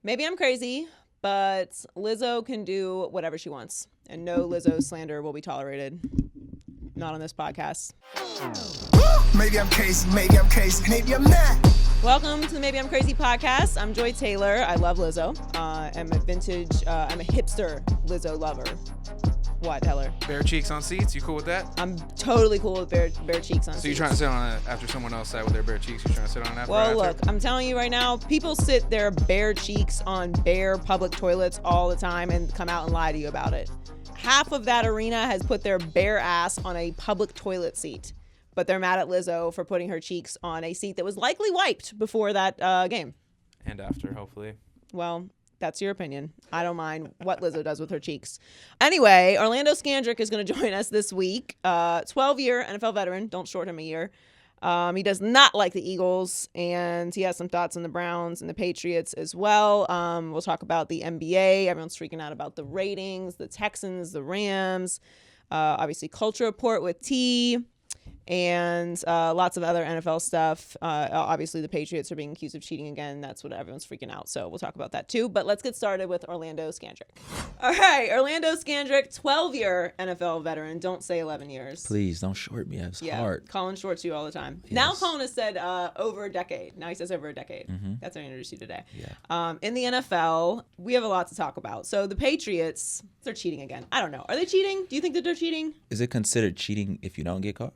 Maybe I'm crazy, but Lizzo can do whatever she wants, and no Lizzo slander will be tolerated. Not on this podcast. Maybe I'm crazy, maybe I'm not. Welcome to the Maybe I'm Crazy podcast. I'm Joy Taylor. I love Lizzo. I'm a hipster Lizzo lover. What, Heller? Bare cheeks on seats, you cool with that? I'm totally cool with bare cheeks on seats. So you're trying to sit on it after someone else sat with their bare cheeks, you're trying to sit on it after? Well, look, I'm telling you right now, people sit their bare cheeks on bare public toilets all the time and come out and lie to you about it. Half of that arena has put their bare ass on a public toilet seat, but they're mad at Lizzo for putting her cheeks on a seat that was likely wiped before that game. And after, hopefully. Well, that's your opinion. I don't mind what Lizzo does with her cheeks. Anyway, Orlando Scandrick is going to join us this week. 12-year NFL veteran. Don't short him a year. He does not like the Eagles, and he has some thoughts on the Browns and the Patriots as well. We'll talk about the NBA. Everyone's freaking out about the ratings, the Texans, the Rams. Obviously, Culture Report with T. And lots of other NFL stuff. Obviously, the Patriots are being accused of cheating again. That's what everyone's freaking out. So we'll talk about that too. But let's get started with Orlando Scandrick. All right, Orlando Scandrick, 12-year NFL veteran. Don't say 11 years. Please, don't short me. It's hard. Colin shorts you all the time. Yes. Now Colin has said over a decade. Now he says over a decade. Mm-hmm. That's how I introduced you today. Yeah. In the NFL, we have a lot to talk about. So the Patriots, they're cheating again. I don't know. Are they cheating? Do you think that they're cheating? Is it considered cheating if you don't get caught?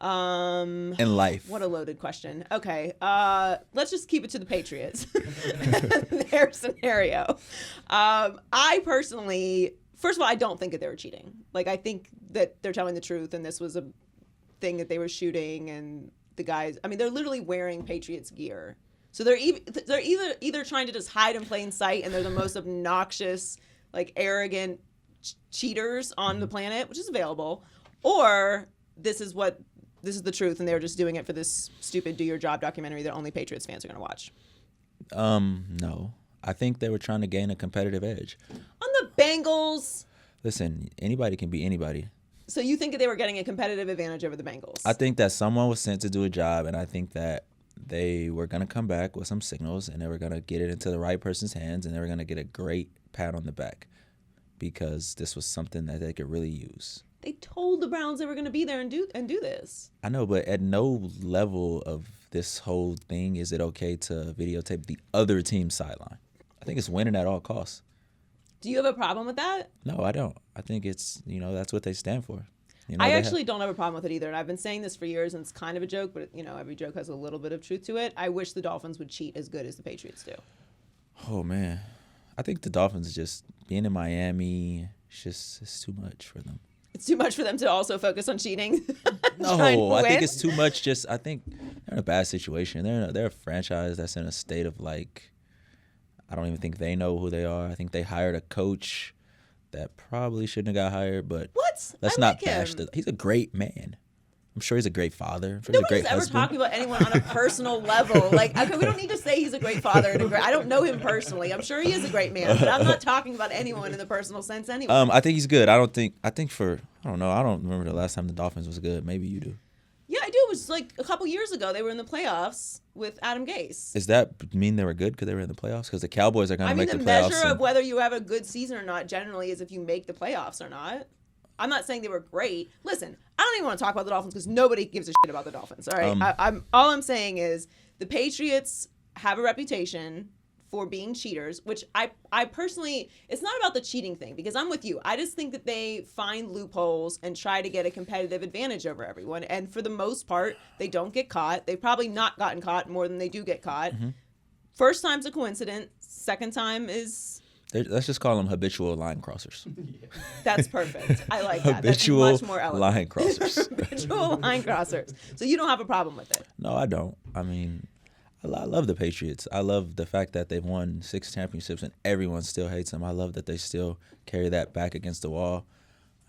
In life. What a loaded question. Okay, let's just keep it to the Patriots. Their scenario. I personally, first of all, I don't think that they were cheating. Like, I think that they're telling the truth, and this was a thing that they were shooting, and the guys, I mean, they're literally wearing Patriots gear. So they're either trying to just hide in plain sight, and they're the most obnoxious, like, arrogant cheaters on the planet, which is available, or this is the truth, and they were just doing it for this stupid Do Your Job documentary that only Patriots fans are going to watch. No. I think they were trying to gain a competitive edge. On the Bengals. Listen, anybody can be anybody. So you think that they were getting a competitive advantage over the Bengals? I think that someone was sent to do a job, and I think that they were going to come back with some signals, and they were going to get it into the right person's hands, and they were going to get a great pat on the back because this was something that they could really use. They told the Browns they were going to be there and do this. I know, but at no level of this whole thing is it okay to videotape the other team's sideline. I think it's winning at all costs. Do you have a problem with that? No, I don't. I think it's, that's what they stand for. I actually don't have a problem with it either. And I've been saying this for years, and it's kind of a joke, but, every joke has a little bit of truth to it. I wish the Dolphins would cheat as good as the Patriots do. Oh, man. I think the Dolphins just being in Miami, it's too much for them. It's too much for them to also focus on cheating. No, I think it's too much. I think they're in a bad situation. They're a franchise that's in a state of, like, I don't even think they know who they are. I think they hired a coach that probably shouldn't have got hired. But what? Let's not bash him. He's a great man. I'm sure he's a great father. I'm sure he's a great husband. Nobody's ever talking about anyone on a personal level. Like, okay, we don't need to say he's a great father. I don't know him personally. I'm sure he is a great man, but I'm not talking about anyone in the personal sense anyway. I think he's good. I don't know. I don't remember the last time the Dolphins was good. Maybe you do. Yeah, I do. It was like a couple years ago. They were in the playoffs with Adam Gase. Does that mean they were good because they were in the playoffs? Because the Cowboys are going to make the playoffs. The measure of whether you have a good season or not generally is if you make the playoffs or not. I'm not saying they were great. Listen, I don't even want to talk about the Dolphins because nobody gives a shit about the Dolphins. All right, all I'm saying is the Patriots have a reputation for being cheaters, which I personally, it's not about the cheating thing because I'm with you. I just think that they find loopholes and try to get a competitive advantage over everyone. And for the most part, they don't get caught. They've probably not gotten caught more than they do get caught. Mm-hmm. First time's a coincidence. Second time is... Let's just call them habitual line crossers. That's perfect. I like that. Habitual That's much more elegant. Line crossers. Habitual line crossers. So you don't have a problem with it? No, I don't. I mean, I love the Patriots. I love the fact that they've won 6 championships and everyone still hates them. I love that they still carry that back against the wall.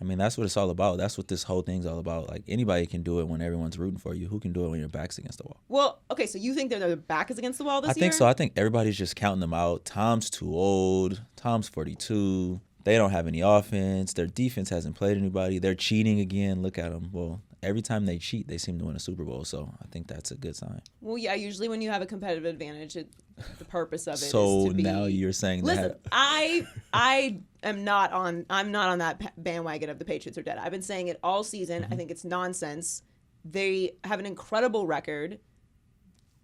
I mean, that's what it's all about. That's what this whole thing's all about. Like, anybody can do it when everyone's rooting for you. Who can do it when your back's against the wall? Well, okay, so you think their back is against the wall this year? I think so. I think everybody's just counting them out. Tom's too old. Tom's 42. They don't have any offense. Their defense hasn't played anybody. They're cheating again. Look at them. Well, every time they cheat, they seem to win a Super Bowl. So I think that's a good sign. Well, yeah, usually when you have a competitive advantage, the purpose of it So is to be. now you're saying Listen, that. I am not on. I'm not on that bandwagon of the Patriots are dead. I've been saying it all season. I think it's nonsense. They have an incredible record.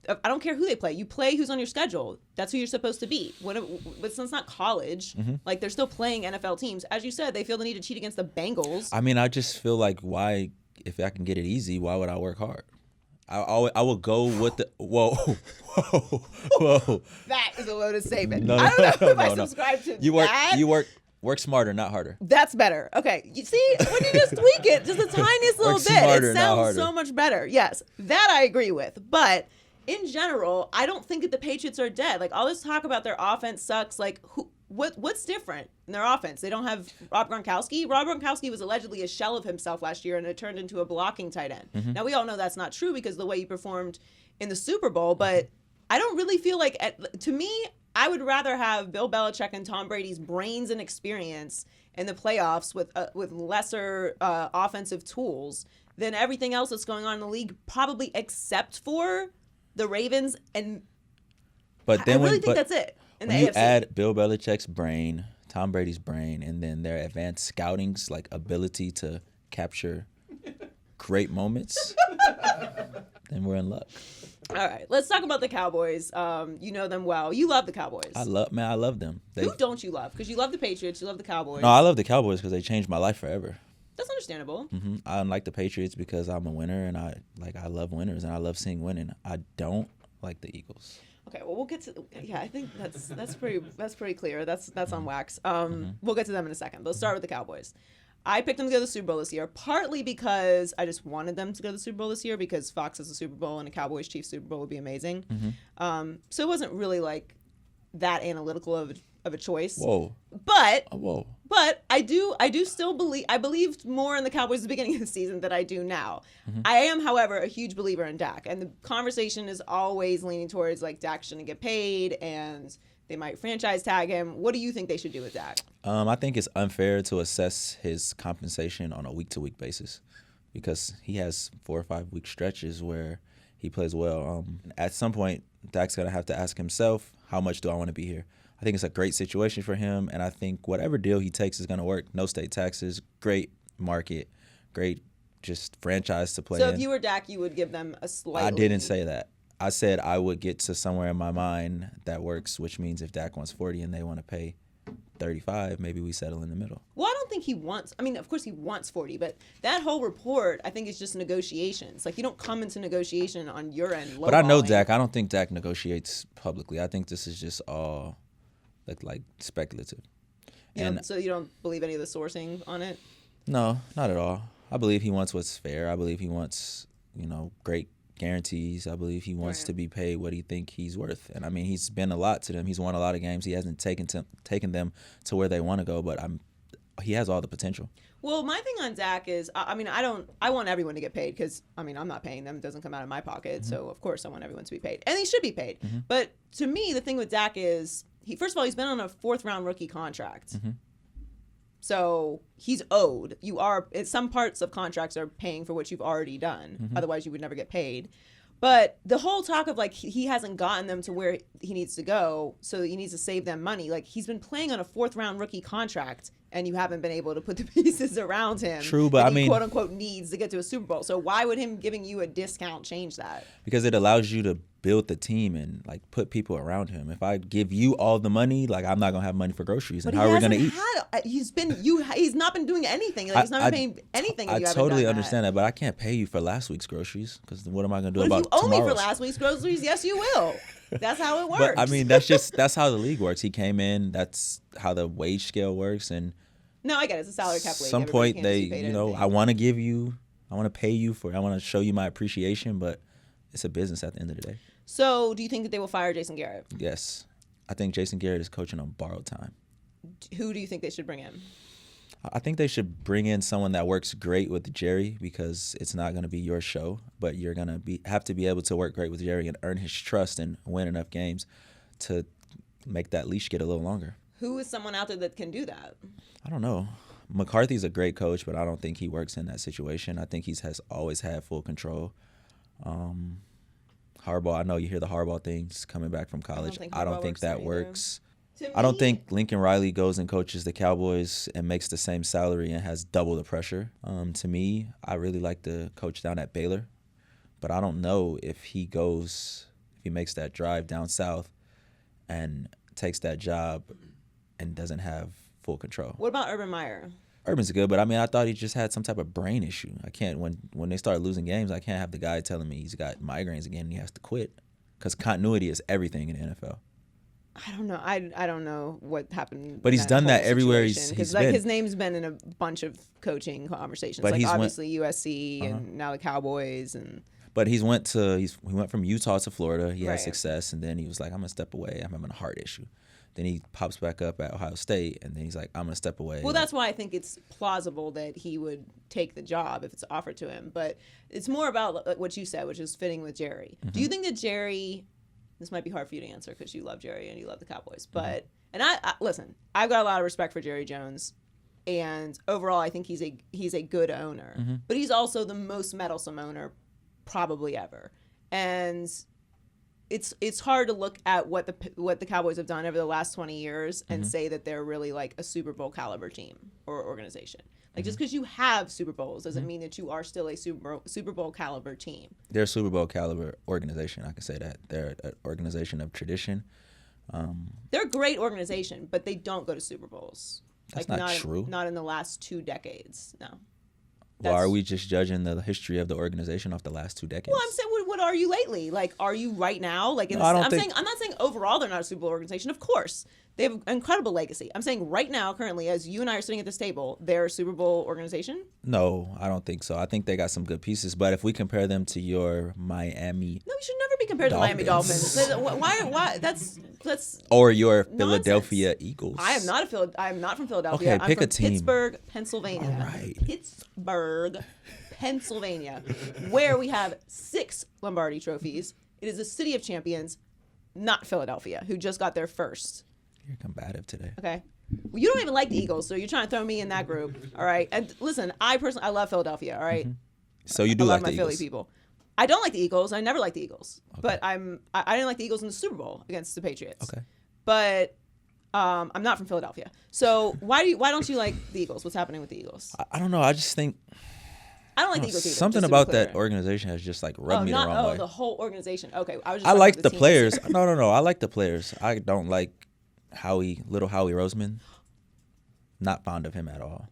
I don't care who they play. You play who's on your schedule. That's who you're supposed to be. It's not college. Like, they're still playing NFL teams. As you said, they feel the need to cheat against the Bengals. I mean, I just feel like why, if I can get it easy, why would I work hard? I will go with the whoa. That is a loaded statement. No, I don't know if I no. subscribe to You work that. work smarter, not harder. That's better. Okay. You see, when you just tweak it just the tiniest little Work bit, smarter, it not sounds harder. so much better. Yes, that I agree with. But in general, I don't think that the Patriots are dead. Like, all this talk about their offense sucks. Like, what's different in their offense? They don't have Rob Gronkowski. Rob Gronkowski was allegedly a shell of himself last year, and it turned into a blocking tight end. Now, we all know that's not true because of the way he performed in the Super Bowl, but I don't really feel like, to me, I would rather have Bill Belichick and Tom Brady's brains and experience in the playoffs with lesser offensive tools than everything else that's going on in the league, probably except for the Ravens. And But then I really think that's it in the when you AFC. add Bill Belichick's brain, Tom Brady's brain, and then their advanced scouting's like ability to capture great moments, then we're in luck. All right, let's talk about the Cowboys. You know them well. You love the Cowboys. I love them. Who don't you love? Because you love the Patriots, you love the Cowboys. No, I love the Cowboys because they changed my life forever. That's understandable. I like the Patriots because I'm a winner and I love winners and I love seeing winning. I don't like the Eagles. Okay, well, we'll get to. Yeah, I think that's pretty clear. That's on wax. We'll get to them in a second. But let's start with the Cowboys. I picked them to go to the Super Bowl this year, partly because I just wanted them to go to the Super Bowl this year because Fox has a Super Bowl and a Cowboys-Chiefs Super Bowl would be amazing. So it wasn't really like that analytical of a choice. Whoa. But Whoa. But I do still believe. I believed more in the Cowboys at the beginning of the season than I do now. I am, however, a huge believer in Dak, and the conversation is always leaning towards like Dak shouldn't get paid, and they might franchise tag him. What do you think they should do with Dak? I think it's unfair to assess his compensation on a week-to-week basis because he has 4 or 5 week stretches where he plays well. At some point, Dak's going to have to ask himself, how much do I want to be here? I think it's a great situation for him, and I think whatever deal he takes is going to work. No state taxes, great market, great just franchise to play in. So if you were Dak, you would give them a slight. I didn't say that. I said I would get to somewhere in my mind that works, which means if Dak wants 40 and they want to pay 35, maybe we settle in the middle. Well, I don't think he wants. I mean, of course he wants 40, but that whole report, I think, is just negotiations. Like, you don't come into negotiation on your end. But I know lowballing. Dak. I don't think Dak negotiates publicly. I think this is just all like speculative. So you don't believe any of the sourcing on it? No, not at all. I believe he wants what's fair. I believe he wants, great guarantees. I believe he wants to be paid what he think he's worth. And I mean, he's been a lot to them. He's won a lot of games. He hasn't taken them to where they want to go, but he has all the potential. Well, my thing on Dak is, I want everyone to get paid because, I'm not paying them. It doesn't come out of my pocket. So, of course, I want everyone to be paid. And they should be paid. But to me, the thing with Dak is, first of all, he's been on a 4th-round rookie contract. So he's owed. Some parts of contracts are paying for what you've already done. Otherwise, you would never get paid. But the whole talk of like he hasn't gotten them to where he needs to go, so he needs to save them money. Like, he's been playing on a 4th-round rookie contract, and you haven't been able to put the pieces around him. True, but that he, quote unquote, needs to get to a Super Bowl. So why would him giving you a discount change that? Because it allows you to build the team and like put people around him. If I give you all the money, like, I'm not gonna have money for groceries, and how are we gonna eat? He's not been doing anything. Like, he's not been paying anything. I totally understand that, but I can't pay you for last week's groceries because what am I gonna do about tomorrow's? If you owe me for tomorrow's? last week's groceries, yes, you will. That's how it works. But I mean, that's how the league works. He came in. That's how the wage scale works, and no, I get it. It's a salary cap league. Some Everybody point can't they, be paid anything. I want to pay you I want to show you my appreciation, but it's a business at the end of the day. So, do you think that they will fire Jason Garrett? Yes, I think Jason Garrett is coaching on borrowed time. Who do you think they should bring in? I think they should bring in someone that works great with Jerry because it's not going to be your show, but you're going to have to be able to work great with Jerry and earn his trust and win enough games to make that leash get a little longer. Who is someone out there that can do that? I don't know. McCarthy's a great coach, but I don't think he works in that situation. I think he has always had full control. Harbaugh. I know you hear the Harbaugh things coming back from college. I don't think that works. To I don't me- think Lincoln Riley goes and coaches the Cowboys and makes the same salary and has double the pressure. To me, I really like the coach down at Baylor, but I don't know if he makes that drive down south and takes that job and doesn't have full control. What about Urban Meyer? Urban's good, but I mean, I thought he just had some type of brain issue. I can't when they start losing games, I can't have the guy telling me he's got migraines again and he has to quit, because continuity is everything in the NFL. I don't know. I don't know what happened. But he's done that everywhere he's like been. his name's been in a bunch of coaching conversations. But like he's obviously USC and now the Cowboys and. But he went from Utah to Florida. He had Right. success, and then he was like, I'm gonna step away. I'm having a heart issue. Then he pops back up at Ohio State, and then he's like, I'm gonna step away. Well, that's why I think it's plausible that he would take the job if it's offered to him. But it's more about what you said, which is fitting with Jerry. Do you think that Jerry? This might be hard for you to answer because you love Jerry and you love the Cowboys. But and I listen, I've got a lot of respect for Jerry Jones, and overall, I think he's a good owner. But he's also the most meddlesome owner probably ever. And it's hard to look at what the Cowboys have done over the last 20 years and say that they're really like a Super Bowl caliber team or organization. Like just because you have Super Bowls doesn't mean that you are still a Super Bowl caliber team. They're a Super Bowl caliber organization. I can say that. They're an organization of tradition. They're a great organization, but they don't go to Super Bowls. That's like not true. Not in the last 2 decades. No. Why are we just judging the history of the organization off the last 2 decades? Well, I'm saying, what are you lately? Like, are you right now? Like, No, I don't I'm think- saying, I'm not saying overall they're not a Super Bowl organization. Of course, they have an incredible legacy. I'm saying right now, currently, as you and I are sitting at this table, they're a Super Bowl organization. No, I don't think so. I think they got some good pieces, but if we compare them to your Miami No, we should never be compared to the Miami Dolphins. Dolphins. Why? That's. or your Nonsense. Philadelphia Eagles, I am not from Philadelphia. Okay, I'm pick from a team. Pittsburgh, Pennsylvania. All right. Pittsburgh, Pennsylvania, where we have 6 Lombardi trophies. It is a city of champions, not Philadelphia, who just got their first. You're combative today. Okay. Well, you don't even like the Eagles, so you're trying to throw me in that group. All right. And listen, I love Philadelphia. All right. So you do I like love my the Philly Eagles. people. I don't like the Eagles. I never liked the Eagles. But I didn't like the Eagles in the Super Bowl against the Patriots. Okay. But I'm not from Philadelphia. So why don't you like the Eagles? What's happening with the Eagles? I don't know. I just think I don't like the Eagles either. something just to be about that clear. organization has just like rubbed me the wrong way. the whole organization. Okay, I was just I talking like about the teams. players. No. I like the players. I don't like little Howie Roseman. Not fond of him at all.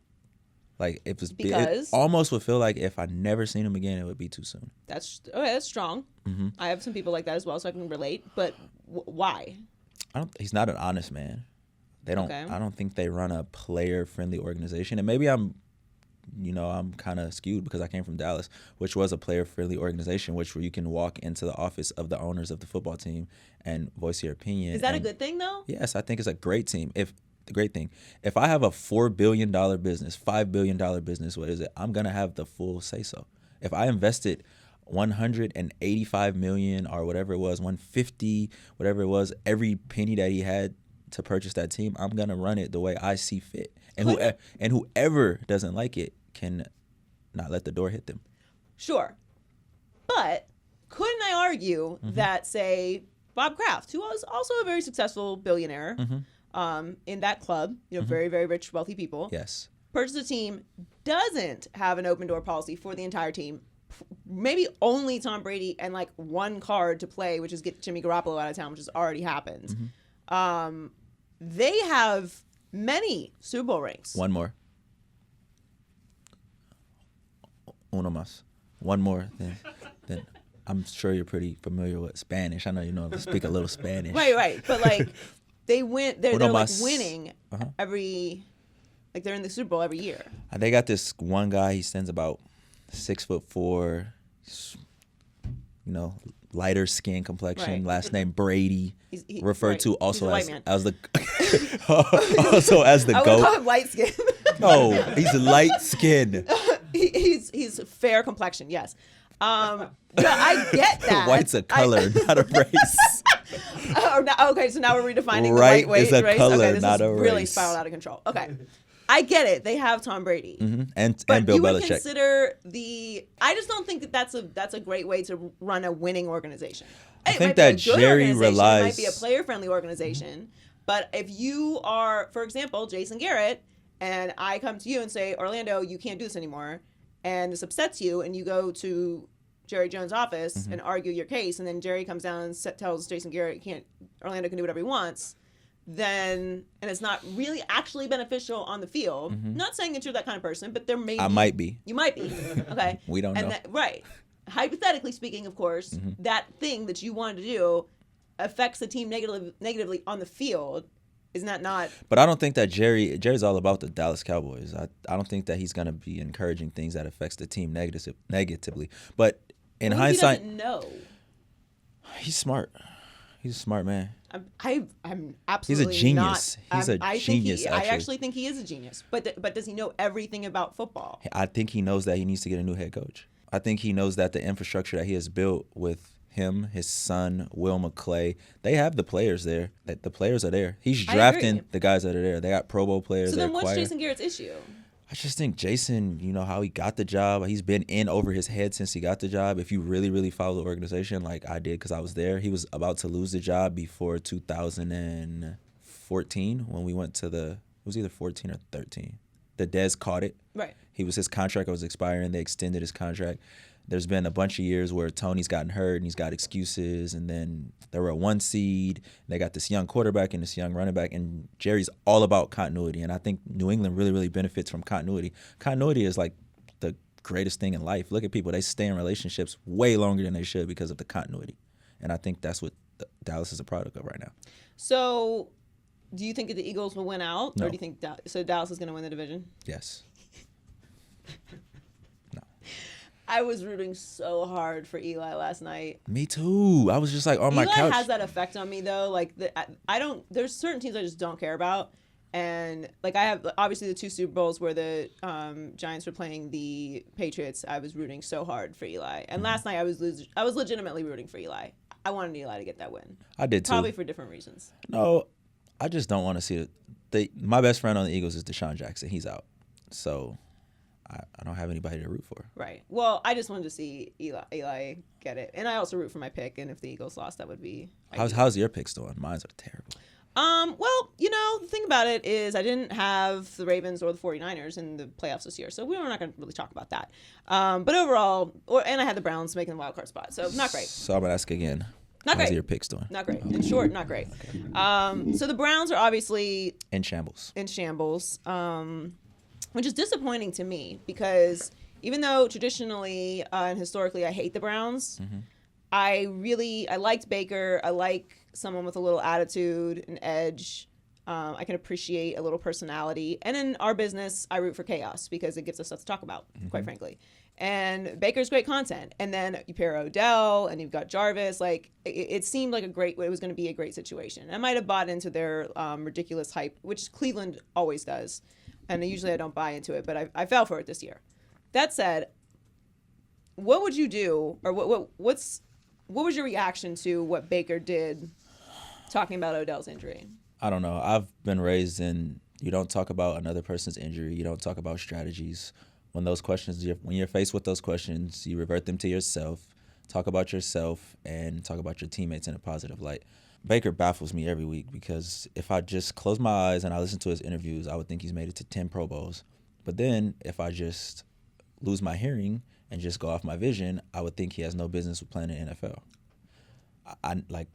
Like it Because? almost would feel like if I never seen him again, it would be too soon. That's strong. Mm-hmm. I have some people like that as well, so I can relate. But why? He's not an honest man. They don't. Okay. I don't think they run a player-friendly organization. And maybe I'm kind of skewed because I came from Dallas, which was a player-friendly organization, where you can walk into the office of the owners of the football team and voice your opinion. Is that a and- good thing though? Yes, I think it's a great team. The great thing, if I have a $4 billion business, $5 billion business, what is it? I'm gonna have the full say so. If I invested $185 million or whatever it was, 150, whatever it was, every penny that he had to purchase that team, I'm gonna run it the way I see fit. And whoever doesn't like it can not let the door hit them. Sure. But couldn't I argue Mm-hmm. that, say, Bob Kraft, who was also a very successful billionaire in that club, very, very rich, wealthy people, Mm-hmm. Yes. purchased a team, doesn't have an open door policy for the entire team, maybe only Tom Brady and like one card to play, which is get Jimmy Garoppolo out of town, which has already happened. Mm-hmm. They have many Super Bowl rings. One more. Uno más. One more. Then I'm sure you're pretty familiar with Spanish. I know you know to speak a little Spanish. Right. But like they win, they're Uno like más. winning every, like they're in the Super Bowl every year. They got this one guy. He stands about 6'4", lighter skin complexion. Right. Last name Brady. Referred right. to He's also a white as man. as the also as the I would call GOAT. him light skin. No, he's light skinned. he's fair complexion. Yes. No, I get that. White's a color, not a race. Okay, so now we're redefining Right the white is a race. color, Okay, this not is a really race. spiraled out of control. Okay. I get it. They have Tom Brady. And But Bill you would Belichick. consider I just don't think that that's a great way to run a winning organization. I It think might be that a good Jerry organization, It relies- might be a player-friendly organization. But if you are, for example, Jason Garrett, and I come to you and say, Orlando, you can't do this anymore, and this upsets you, and you go to Jerry Jones' office and argue your case, and then Jerry comes down and tells Jason Garrett Orlando can do whatever he wants, then, and it's not really actually beneficial on the field. Not saying that you're that kind of person, but there may be. I might be. You might be. Okay. We don't know. Right. Hypothetically speaking, of course, that thing that you wanted to do affects the team negatively on the field. Isn't that not? But I don't think that Jerry's all about the Dallas Cowboys. I don't think that he's going to be encouraging things that affects the team negatively. But in hindsight, He doesn't know. he's smart. He's a smart man. I'm absolutely He's a genius. He's a genius, I actually. actually think he is a genius. But does he know everything about football? I think he knows that he needs to get a new head coach. I think he knows that the infrastructure that he has built with him, his son, Will McClay, they have the players there. That the players are there. He's drafting the guys that are there. They got Pro Bowl players. So they then what's acquire. Jason Garrett's issue? I just think Jason, you know, how he got the job. He's been in over his head since he got the job. If you really, really follow the organization like I did because I was there, he was about to lose the job before 2014 when we went to it was either 14 or 13. The Dez caught it. Right. His contract was expiring. They extended his contract. There's been a bunch of years where Tony's gotten hurt and he's got excuses, and then they were a 1 seed. They got this young quarterback and this young running back, and Jerry's all about continuity, and I think New England really, really benefits from continuity. Continuity is like the greatest thing in life. Look at people. They stay in relationships way longer than they should because of the continuity, and I think that's what Dallas is a product of right now. So do you think that the Eagles will win out? No. Or do you think Dallas is going to win the division? Yes. I was rooting so hard for Eli last night. Me too. I was just like on my Eli couch. has that effect on me though. Like there's certain teams I just don't care about, and like I have obviously the 2 Super Bowls where the Giants were playing the Patriots. I was rooting so hard for Eli, and last night I was legitimately rooting for Eli. I wanted Eli to get that win. I did too. Probably for different reasons. No, I just don't want to see it. My best friend on the Eagles is Deshaun Jackson. He's out, so I don't have anybody to root for. Right. Well, I just wanted to see Eli get it, and I also root for my pick. And if the Eagles lost, that would be. How's your picks doing? Mine's are terrible. Well, you know, the thing about it is I didn't have the Ravens or the 49ers in the playoffs this year, so we're not going to really talk about that. But overall, and I had the Browns making the wild card spot, so not great. So I'm gonna ask again. Not How's great. your picks doing? Not great. In short, not great. So the Browns are obviously In shambles. which is disappointing to me because even though traditionally and historically I hate the Browns, I liked Baker. I like someone with a little attitude and edge. I can appreciate a little personality. And in our business, I root for chaos because it gives us stuff to talk about, quite frankly. And Baker's great content. And then you pair Odell and you've got Jarvis. Like it seemed like it was going to be a great situation. I might have bought into their ridiculous hype, which Cleveland always does. And usually I don't buy into it, but I fell for it this year. That said, what would you do, or what was your reaction to what Baker did talking about Odell's injury? I don't know. I've been raised in you don't talk about another person's injury. You don't talk about strategies. When you're faced with those questions, you revert them to yourself, talk about yourself, and talk about your teammates in a positive light. Baker baffles me every week because if I just close my eyes and I listen to his interviews, I would think he's made it to 10 Pro Bowls. But then if I just lose my hearing and just go off my vision, I would think he has no business with playing in the NFL. I like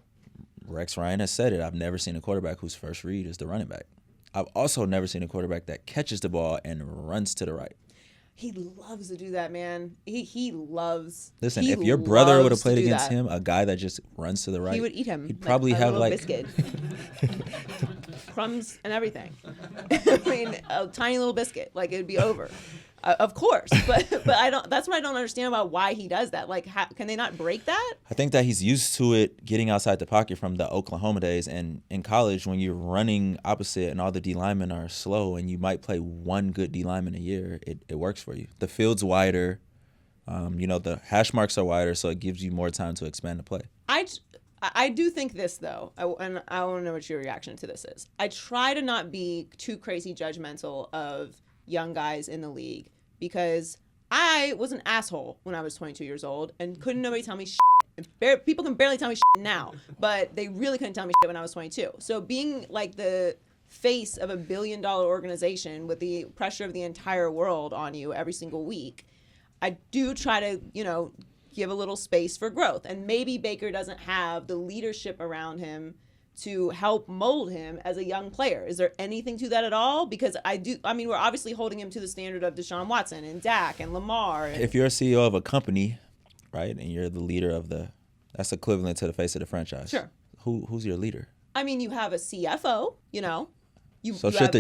Rex Ryan has said it. I've never seen a quarterback whose first read is the running back. I've also never seen a quarterback that catches the ball and runs to the right. He loves to do that, man. He loves. Listen, he if your brother would have loves to played do against that. him, a guy that just runs to the right, He would eat him. He'd probably like a have little like biscuit. Crumbs and everything. I mean, a tiny little biscuit. Like it'd be over. Of course, but I don't. That's what I don't understand about why he does that. Like, can they not break that? I think that he's used to it getting outside the pocket from the Oklahoma days. And in college, when you're running opposite and all the D linemen are slow and you might play one good D lineman a year, it works for you. The field's wider. The hash marks are wider, so it gives you more time to expand the play. I do think this, though, and I want to know what your reaction to this is. I try to not be too crazy judgmental of young guys in the league because I was an asshole when I was 22 years old and couldn't nobody tell me shit. People can barely tell me shit now, but they really couldn't tell me shit when I was 22. So being like the face of $1 billion organization with the pressure of the entire world on you every single week, I do try to, give a little space for growth. And maybe Baker doesn't have the leadership around him to help mold him as a young player. Is there anything to that at all? Because we're obviously holding him to the standard of Deshaun Watson and Dak and Lamar. If you're a CEO of a company, right, and you're the leader of that's equivalent to the face of the franchise. Sure. Who's your leader? You have a CFO, the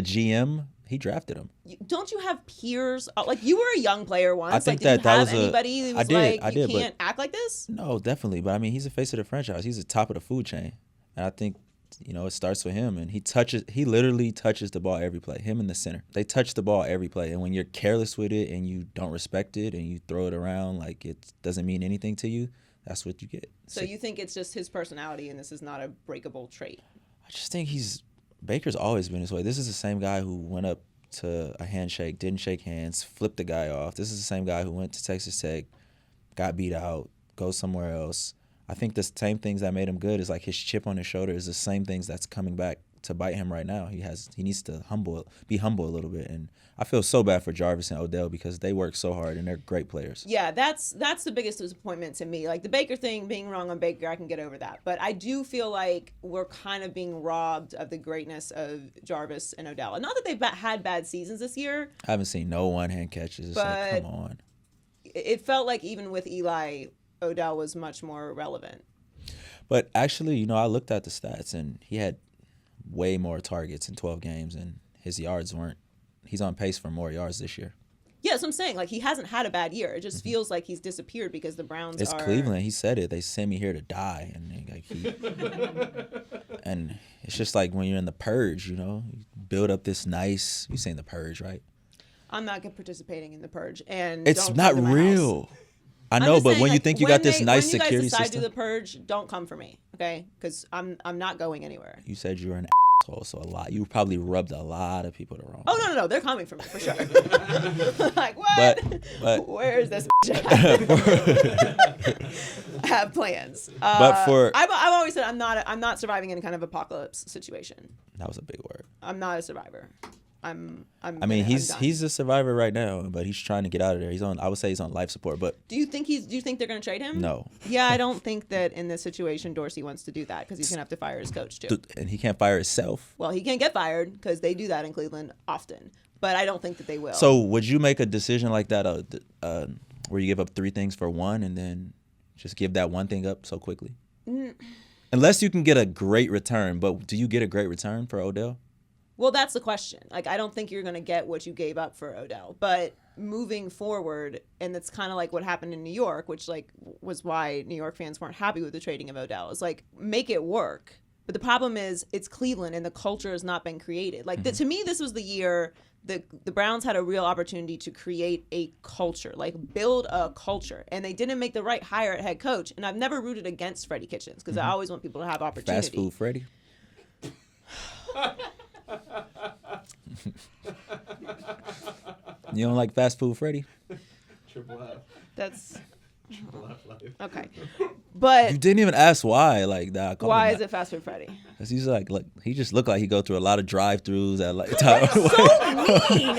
GM, he drafted him. Don't you have peers? Like, you were a young player once. I think did you that have was anybody who was you can't act like this? No, definitely. But, he's the face of the franchise. He's the top of the food chain. And I think, it starts with him. And he literally touches the ball every play, him and the center. They touch the ball every play. And when you're careless with it and you don't respect it and you throw it around like it doesn't mean anything to you, that's what you get. So you think it's just his personality and this is not a breakable trait? I just think Baker's always been this way. This is the same guy who went up to a handshake, didn't shake hands, flipped the guy off. This is the same guy who went to Texas Tech, got beat out, goes somewhere else. I think the same things that made him good is like his chip on his shoulder is the same things that's coming back to bite him right now. He needs to be humble a little bit. And I feel so bad for Jarvis and Odell because they work so hard and they're great players. Yeah, that's the biggest disappointment to me. Like the Baker thing, being wrong on Baker, I can get over that. But I do feel like we're kind of being robbed of the greatness of Jarvis and Odell. And not that they've had bad seasons this year. I haven't seen no one-hand catches. It's like, come on. It felt like even with Eli, Odell was much more relevant. But actually, I looked at the stats and he had way more targets in 12 games and his yards weren't. He's on pace for more yards this year. Yeah, that's what I'm saying. Like, he hasn't had a bad year. It just feels like he's disappeared because the Browns It's Cleveland. He said it. They sent me here to die. And it's just like when you're in the purge, you build up this nice. You saying the purge, right? I'm not participating in the purge. And it's don't not come to my real. house. I know, but saying, when you think you got this nice security when you guys decide system. to do the purge, don't come for me, okay? Because I'm not going anywhere. You said you were an asshole, so you probably rubbed a lot of people the wrong way. Oh, no, they're coming for me, for sure. Like, what? But where is this I have plans. I've always said I'm not surviving any kind of apocalypse situation. That was a big word. I'm not a survivor. He's a survivor right now, but he's trying to get out of there. I would say he's on life support. But do you think they're going to trade him? No. Yeah, I don't think that in this situation Dorsey wants to do that because he's going to have to fire his coach too. And he can't fire himself. Well, he can't get fired because they do that in Cleveland often. But I don't think that they will. So would you make a decision like that where you give up 3 things for one and then just give that one thing up so quickly? Unless you can get a great return. But do you get a great return for Odell? Well, that's the question. Like, I don't think you're going to get what you gave up for Odell. But moving forward, and that's kind of like what happened in New York, which was why New York fans weren't happy with the trading of Odell. It's like, make it work. But the problem is it's Cleveland and the culture has not been created. Like, to me, this was the year the Browns had a real opportunity to create a culture, like build a culture. And they didn't make the right hire at head coach. And I've never rooted against Freddie Kitchens because I always want people to have opportunity. Fast food Freddie. You don't like fast food Freddie? Triple F. That's Triple F life. okay. But you didn't even ask why like that. Why is it fast food Freddie? Because he's like, look, he just looked like he go through a lot of drive-throughs at like So mean.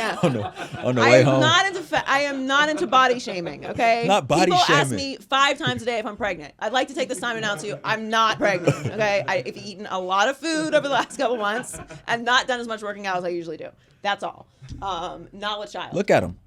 on the way home. I am not into body shaming. Okay. Not body People shaming. ask me 5 times a day if I'm pregnant. I'd like to take this time to announce to you I'm not pregnant. Okay. I've eaten a lot of food over the last couple months and not done as much working out as I usually do. That's all. Not with child. Look at him.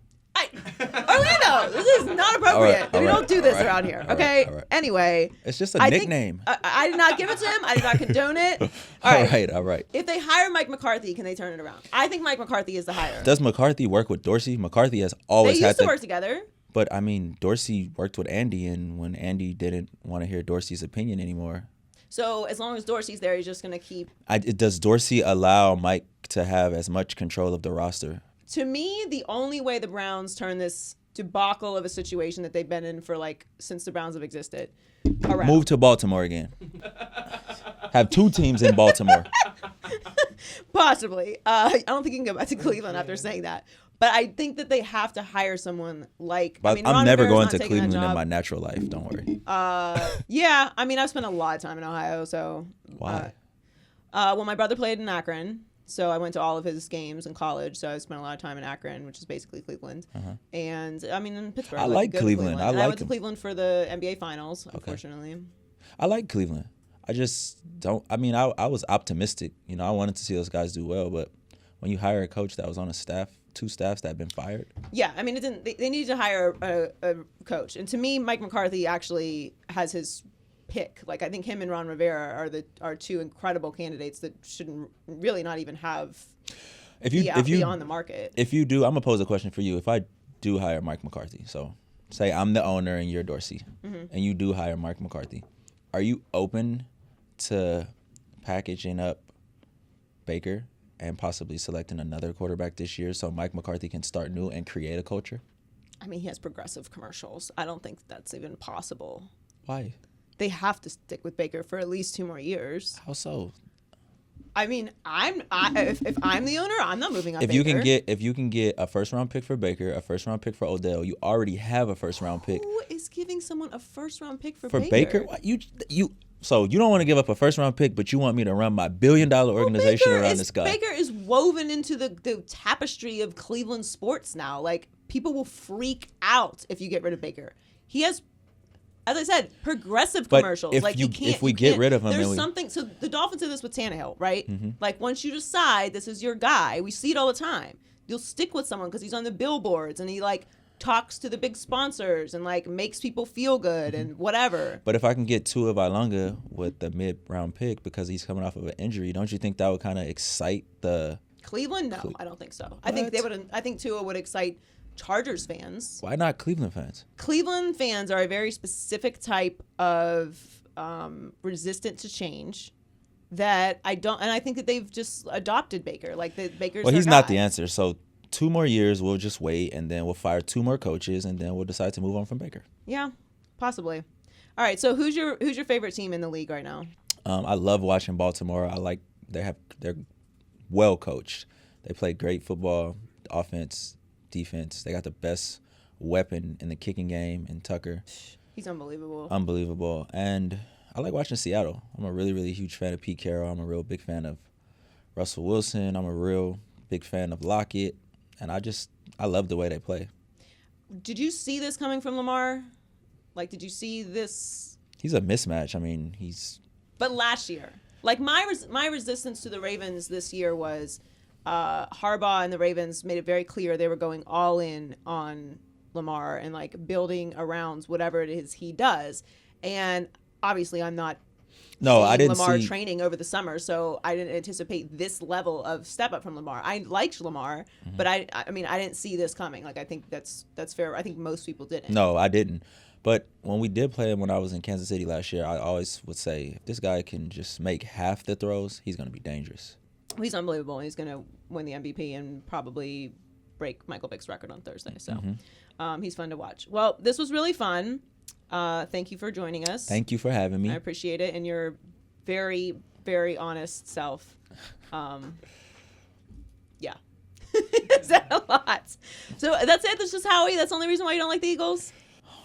Orlando, this is not appropriate. We don't do this around here, okay? All right. Anyway. It's just a nickname. I did not give it to him. I did not condone it. All right. If they hire Mike McCarthy, can they turn it around? I think Mike McCarthy is the hire. Does McCarthy work with Dorsey? McCarthy has always They used to work together. But, I mean, Dorsey worked with Andy, and when Andy didn't want to hear Dorsey's opinion anymore. So as long as Dorsey's there, he's just going to keep. Does Dorsey allow Mike to have as much control of the roster? To me, the only way the Browns turn this debacle of a situation that they've been in for since the Browns have existed around. Move to Baltimore again. Have 2 teams in Baltimore. Possibly. I don't think you can go back to Cleveland after saying that. But I think that they have to hire someone like. But I mean, I'm Ron never Rivera's going not to taking that Cleveland in job. my natural life. Don't worry. Yeah. I mean, I've spent a lot of time in Ohio, so. Why? Well, my brother played in Akron, so I went to all of his games in college. So I spent a lot of time in Akron, which is basically Cleveland. And I mean, in Pittsburgh. I I'd like to go to Cleveland. I And I like went to them. Cleveland for the NBA Finals, unfortunately. I like Cleveland. I just don't. I mean, I was optimistic. You know, I wanted to see those guys do well, but when you hire a coach that was on a staff, 2 staffs that have been fired. Yeah, I mean, it didn't. They needed to hire a coach, and to me, Mike McCarthy actually has his pick. Like, I think him and Ron Rivera are 2 incredible candidates that shouldn't really not even have be on the market. If you do, I'm gonna pose a question for you. If I do hire Mike McCarthy, so say I'm the owner and you're Dorsey, and you do hire Mike McCarthy, are you open to packaging up Baker and possibly selecting another quarterback this year so Mike McCarthy can start new and create a culture? I mean, he has progressive commercials. I don't think that's even possible. Why? They have to stick with Baker for at least 2 more years. How so? I mean, if I'm the owner, I'm not moving on. If Baker. you can get a first round pick for Baker, a first round pick for Odell, you already have a first round pick. Who is giving someone a first round pick for Baker? What, you so you don't want to give up a first round pick, but you want me to run my $1 billion organization around this guy. Baker is woven into the tapestry of Cleveland sports now. Like, people will freak out if you get rid of Baker. He has, as I said, progressive But commercials. if Like, you- you can't. if we you get can't- rid of him, there's then we- something. So the Dolphins did this with Tannehill, right? Mm-hmm. Like, once you decide this is your guy, we see it all the time. You'll stick with someone because he's on the billboards and he talks to the big sponsors and makes people feel good Mm-hmm. and whatever. But if I can get Tua Ilunga with the mid-round pick because he's coming off of an injury, don't you think that would kind of excite the? Cleveland, no, I don't think so. I think I think Tua would excite Chargers fans. Why not Cleveland fans? Cleveland fans are a very specific type of resistant to change that I don't, and I think that they've just adopted Baker. Baker's Well, their he's not guy. the answer. So 2 more years, we'll just wait, and then we'll fire 2 more coaches, and then we'll decide to move on from Baker. Yeah, possibly. All right, so who's your favorite team in the league right now? I love watching Baltimore. They're well coached. They play great football, offense, defense. They got the best weapon in the kicking game in Tucker. He's unbelievable. Unbelievable. And I like watching Seattle. I'm a really, really huge fan of Pete Carroll. I'm a real big fan of Russell Wilson. I'm a real big fan of Lockett. And I love the way they play. Did you see this coming from Lamar? Did you see this? He's a mismatch. I mean, But last year, my resistance to the Ravens this year was Harbaugh and the Ravens made it very clear they were going all in on Lamar and building around whatever it is he does. And obviously, I'm not. I didn't Lamar see training over the summer, so I didn't anticipate this level of step up from Lamar. I liked Lamar, but I mean, I didn't see this coming. I think that's fair. I think most people didn't. No, I didn't. But when we did play him when I was in Kansas City last year, I always would say, if this guy can just make half the throws, he's going to be dangerous. He's unbelievable. He's going to win the MVP and probably break Michael Vick's record on Thursday. So he's fun to watch. Well, this was really fun. Thank you for joining us. Thank you for having me. I appreciate it. And your very, very honest self. Yeah. Is that a lot? So that's it. That's just Howie. That's the only reason why you don't like the Eagles?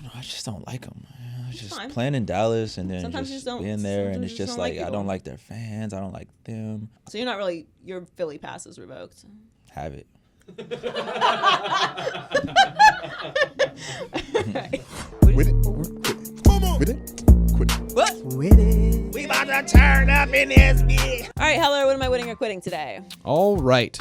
No, I just don't like them. Just fine. playing in Dallas and then Sometimes you just just don't- being there, and sometimes it's you just just don't like I don't people. like their fans. I don't like them. So you're not really, your Philly pass is revoked. Have it. With it or quit it. With it, quit it. What? With it. We about to turn up in this bitch. All right, Heller, what am I winning or quitting today? All right.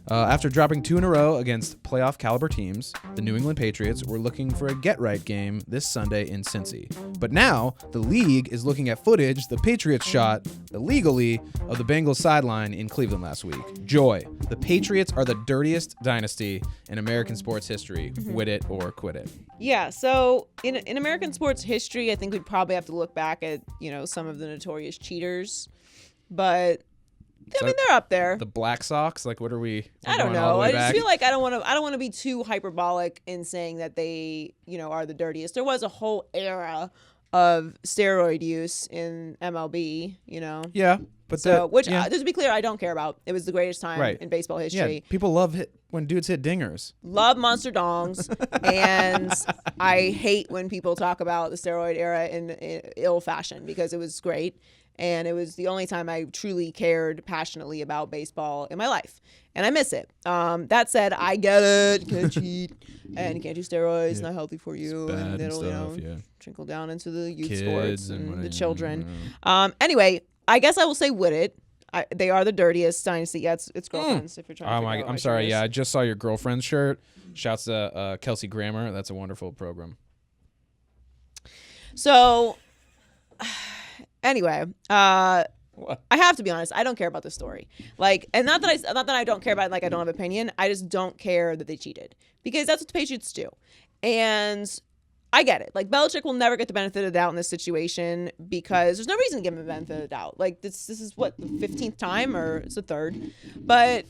After dropping 2 in a row against playoff caliber teams, the New England Patriots were looking for a get-right game this Sunday in Cincy. But now, the league is looking at footage the Patriots shot illegally of the Bengals sideline in Cleveland last week. Joy. The Patriots are the dirtiest dynasty in American sports history. Wit it or quit it. Yeah, so in American sports history, I think we'd probably have to look back at, some of the notorious cheaters. But I mean, they're up there. The Black Sox? What are we? I don't going all the know. way I just back? feel like I don't want to be too hyperbolic in saying that they, are the dirtiest. There was a whole era of steroid use in MLB, you know. Yeah, but So, which yeah. just to be clear, I don't care about. It was the greatest time Right. in baseball yeah, history. people love when dudes hit dingers. Love monster dongs, and I hate when people talk about the steroid era in ill fashion because it was great, and it was the only time I truly cared passionately about baseball in my life, and I miss it. That said, I get it. You can't cheat, and you can't do steroids. Not healthy for you, bad and and it'll stuff, yeah. trickle down into the youth Kids sports and and whatever, the children. yeah. Anyway, I guess I will say WIT IT. They are the dirtiest dynasty. Yeah, it's girlfriends. If you're trying to Oh figure my! out what I'm my sorry. shirt Yeah, is. I just saw your girlfriend's shirt. Shouts to Kelsey Grammer. That's a wonderful program. So, anyway, What? I have to be honest. I don't care about this story. Like, and not that I don't care about it, like I don't have opinion. I just don't care that they cheated because that's what the Patriots do, and I get it. Like, Belichick will never get the benefit of the doubt in this situation because there's no reason to give him the benefit of the doubt. Like, this is what, the 15th time, or it's the third. But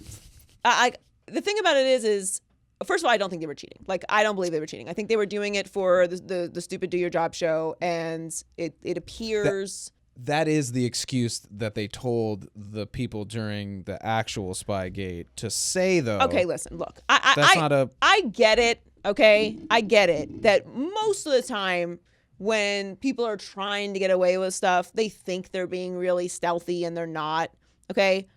the thing about it is first of all, I don't think they were cheating. Like, I don't believe they were cheating. I think they were doing it for the stupid Do Your Job show, and it appears. That is the excuse that they told the people during the actual Spygate to say, though. Okay, listen, look. I get it. Okay, I get it that most of the time when people are trying to get away with stuff, they think they're being really stealthy and they're not. Okay,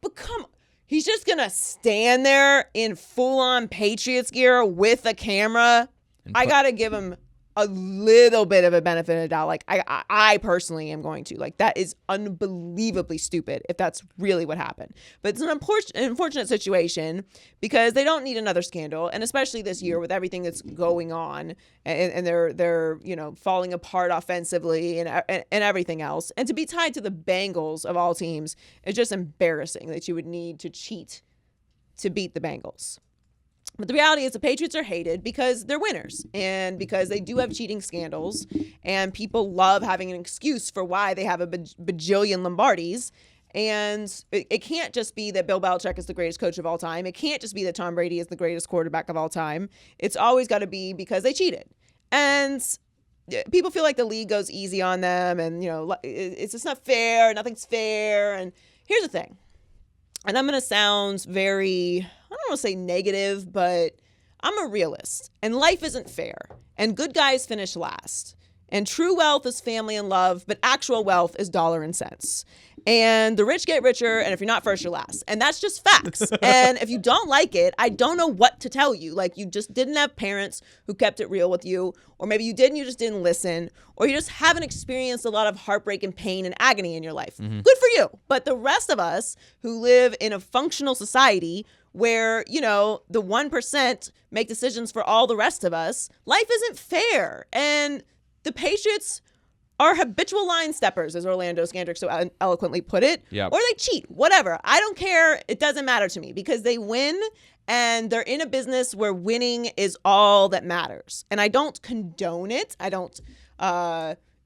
but come on. He's just gonna stand there in full-on Patriots gear with a camera. I gotta give him a little bit of a benefit of the doubt. Like, I personally am going to. Like, that is unbelievably stupid if that's really what happened. But it's an unfortunate situation because they don't need another scandal, and especially this year with everything that's going on, and they're falling apart offensively and everything else. And to be tied to the Bengals of all teams is just embarrassing that you would need to cheat to beat the Bengals. But the reality is the Patriots are hated because they're winners and because they do have cheating scandals, and people love having an excuse for why they have a bajillion Lombardis. And it can't just be that Bill Belichick is the greatest coach of all time. It can't just be that Tom Brady is the greatest quarterback of all time. It's always got to be because they cheated. And people feel like the league goes easy on them, and it's just not fair. Nothing's fair. And here's the thing. And I'm going to sound very, I don't want to say negative, but I'm a realist. And life isn't fair. And good guys finish last. And true wealth is family and love, but actual wealth is dollar and cents. And the rich get richer, and if you're not first, you're last. And that's just facts. And if you don't like it, I don't know what to tell you. Like, you just didn't have parents who kept it real with you, or maybe you did and you just didn't listen, or you just haven't experienced a lot of heartbreak and pain and agony in your life. Good for you. But the rest of us who live in a functional society where, the 1% make decisions for all the rest of us, life isn't fair. And the Patriots are habitual line steppers, as Orlando Scandrick so eloquently put it. Yep. Or they cheat, whatever. I don't care. It doesn't matter to me because they win, and they're in a business where winning is all that matters. And I don't condone it. I don't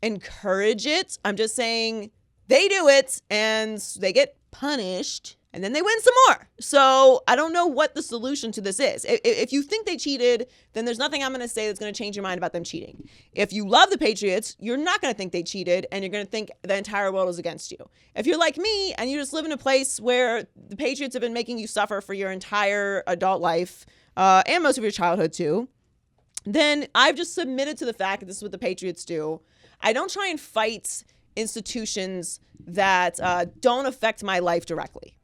encourage it. I'm just saying they do it and they get punished, and then they win some more. So I don't know what the solution to this is. If you think they cheated, then there's nothing I'm going to say that's going to change your mind about them cheating. If you love the Patriots, you're not going to think they cheated, and you're going to think the entire world is against you. If you're like me and you just live in a place where the Patriots have been making you suffer for your entire adult life, and most of your childhood too, then I've just submitted to the fact that this is what the Patriots do. I don't try and fight institutions that don't affect my life directly.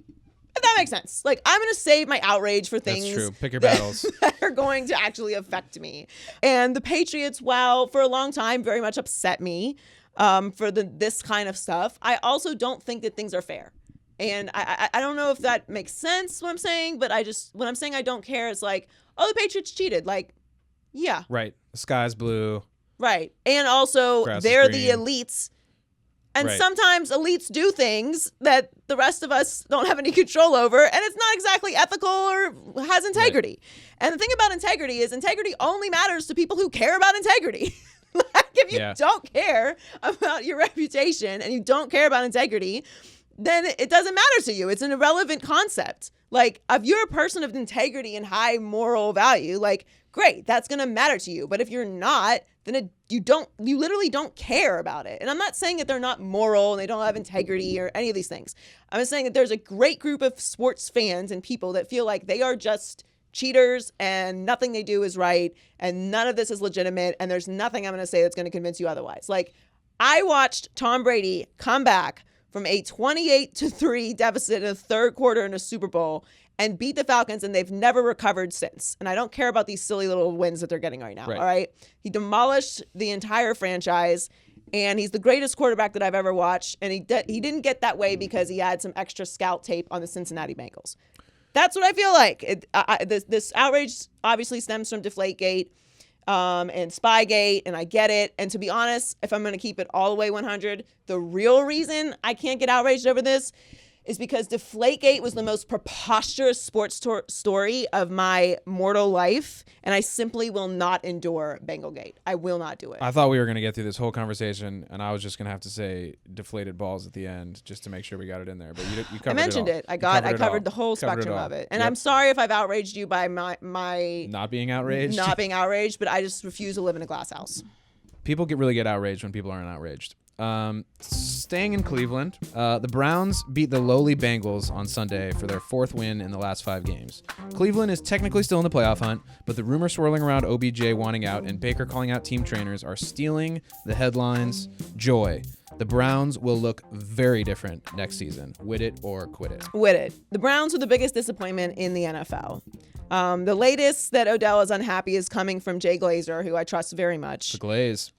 If that makes sense. Like, I'm going to save my outrage for things That's true. Pick your battles. that are going to actually affect me. And the Patriots, while for a long time very much upset me for this kind of stuff, I also don't think that things are fair. And I don't know if that makes sense, what I'm saying, but when I'm saying I don't care, it's like, oh, the Patriots cheated. Like, yeah. Right. The sky's blue. Right. And also, Grass is they're the green. elites. And Right. sometimes elites do things that the rest of us don't have any control over, and it's not exactly ethical or has integrity. Right. And the thing about integrity is integrity only matters to people who care about integrity. Like, if you don't care about your reputation and you don't care about integrity, then it doesn't matter to you. It's an irrelevant concept. Like, if you're a person of integrity and high moral value, like, great, that's going to matter to you. But if you're not, then you literally don't care about it. And I'm not saying that they're not moral and they don't have integrity or any of these things. I'm just saying that there's a great group of sports fans and people that feel like they are just cheaters and nothing they do is right and none of this is legitimate and there's nothing I'm going to say that's going to convince you otherwise. Like, I watched Tom Brady come back from a 28-3 deficit in the third quarter in a Super Bowl and beat the Falcons, and they've never recovered since. And I don't care about these silly little wins that they're getting right now, all right? He demolished the entire franchise, and he's the greatest quarterback that I've ever watched, and he didn't get that way because he had some extra scout tape on the Cincinnati Bengals. That's what I feel like. This outrage obviously stems from Deflategate and Spygate, and I get it. And to be honest, if I'm going to keep it all the way 100, the real reason I can't get outraged over this is because Deflategate was the most preposterous sports story of my mortal life, and I simply will not endure Bengalgate. I will not do it. I thought we were going to get through this whole conversation, and I was just going to have to say deflated balls at the end just to make sure we got it in there. But you covered it all. I mentioned it. I covered the whole spectrum of it. And I'm sorry if I've outraged you by my not being outraged. Not being outraged, but I just refuse to live in a glass house. People really get outraged when people aren't outraged. Staying in Cleveland, the Browns beat the lowly Bengals on Sunday for their 4th win in the last 5 games. Cleveland is technically still in the playoff hunt, but the rumor swirling around OBJ wanting out and Baker calling out team trainers are stealing the headlines. Joy. The Browns will look very different next season. Wit it or quit it. Wit it. The Browns are the biggest disappointment in the NFL. The latest that Odell is unhappy is coming from Jay Glazer, who I trust very much. The Glaze.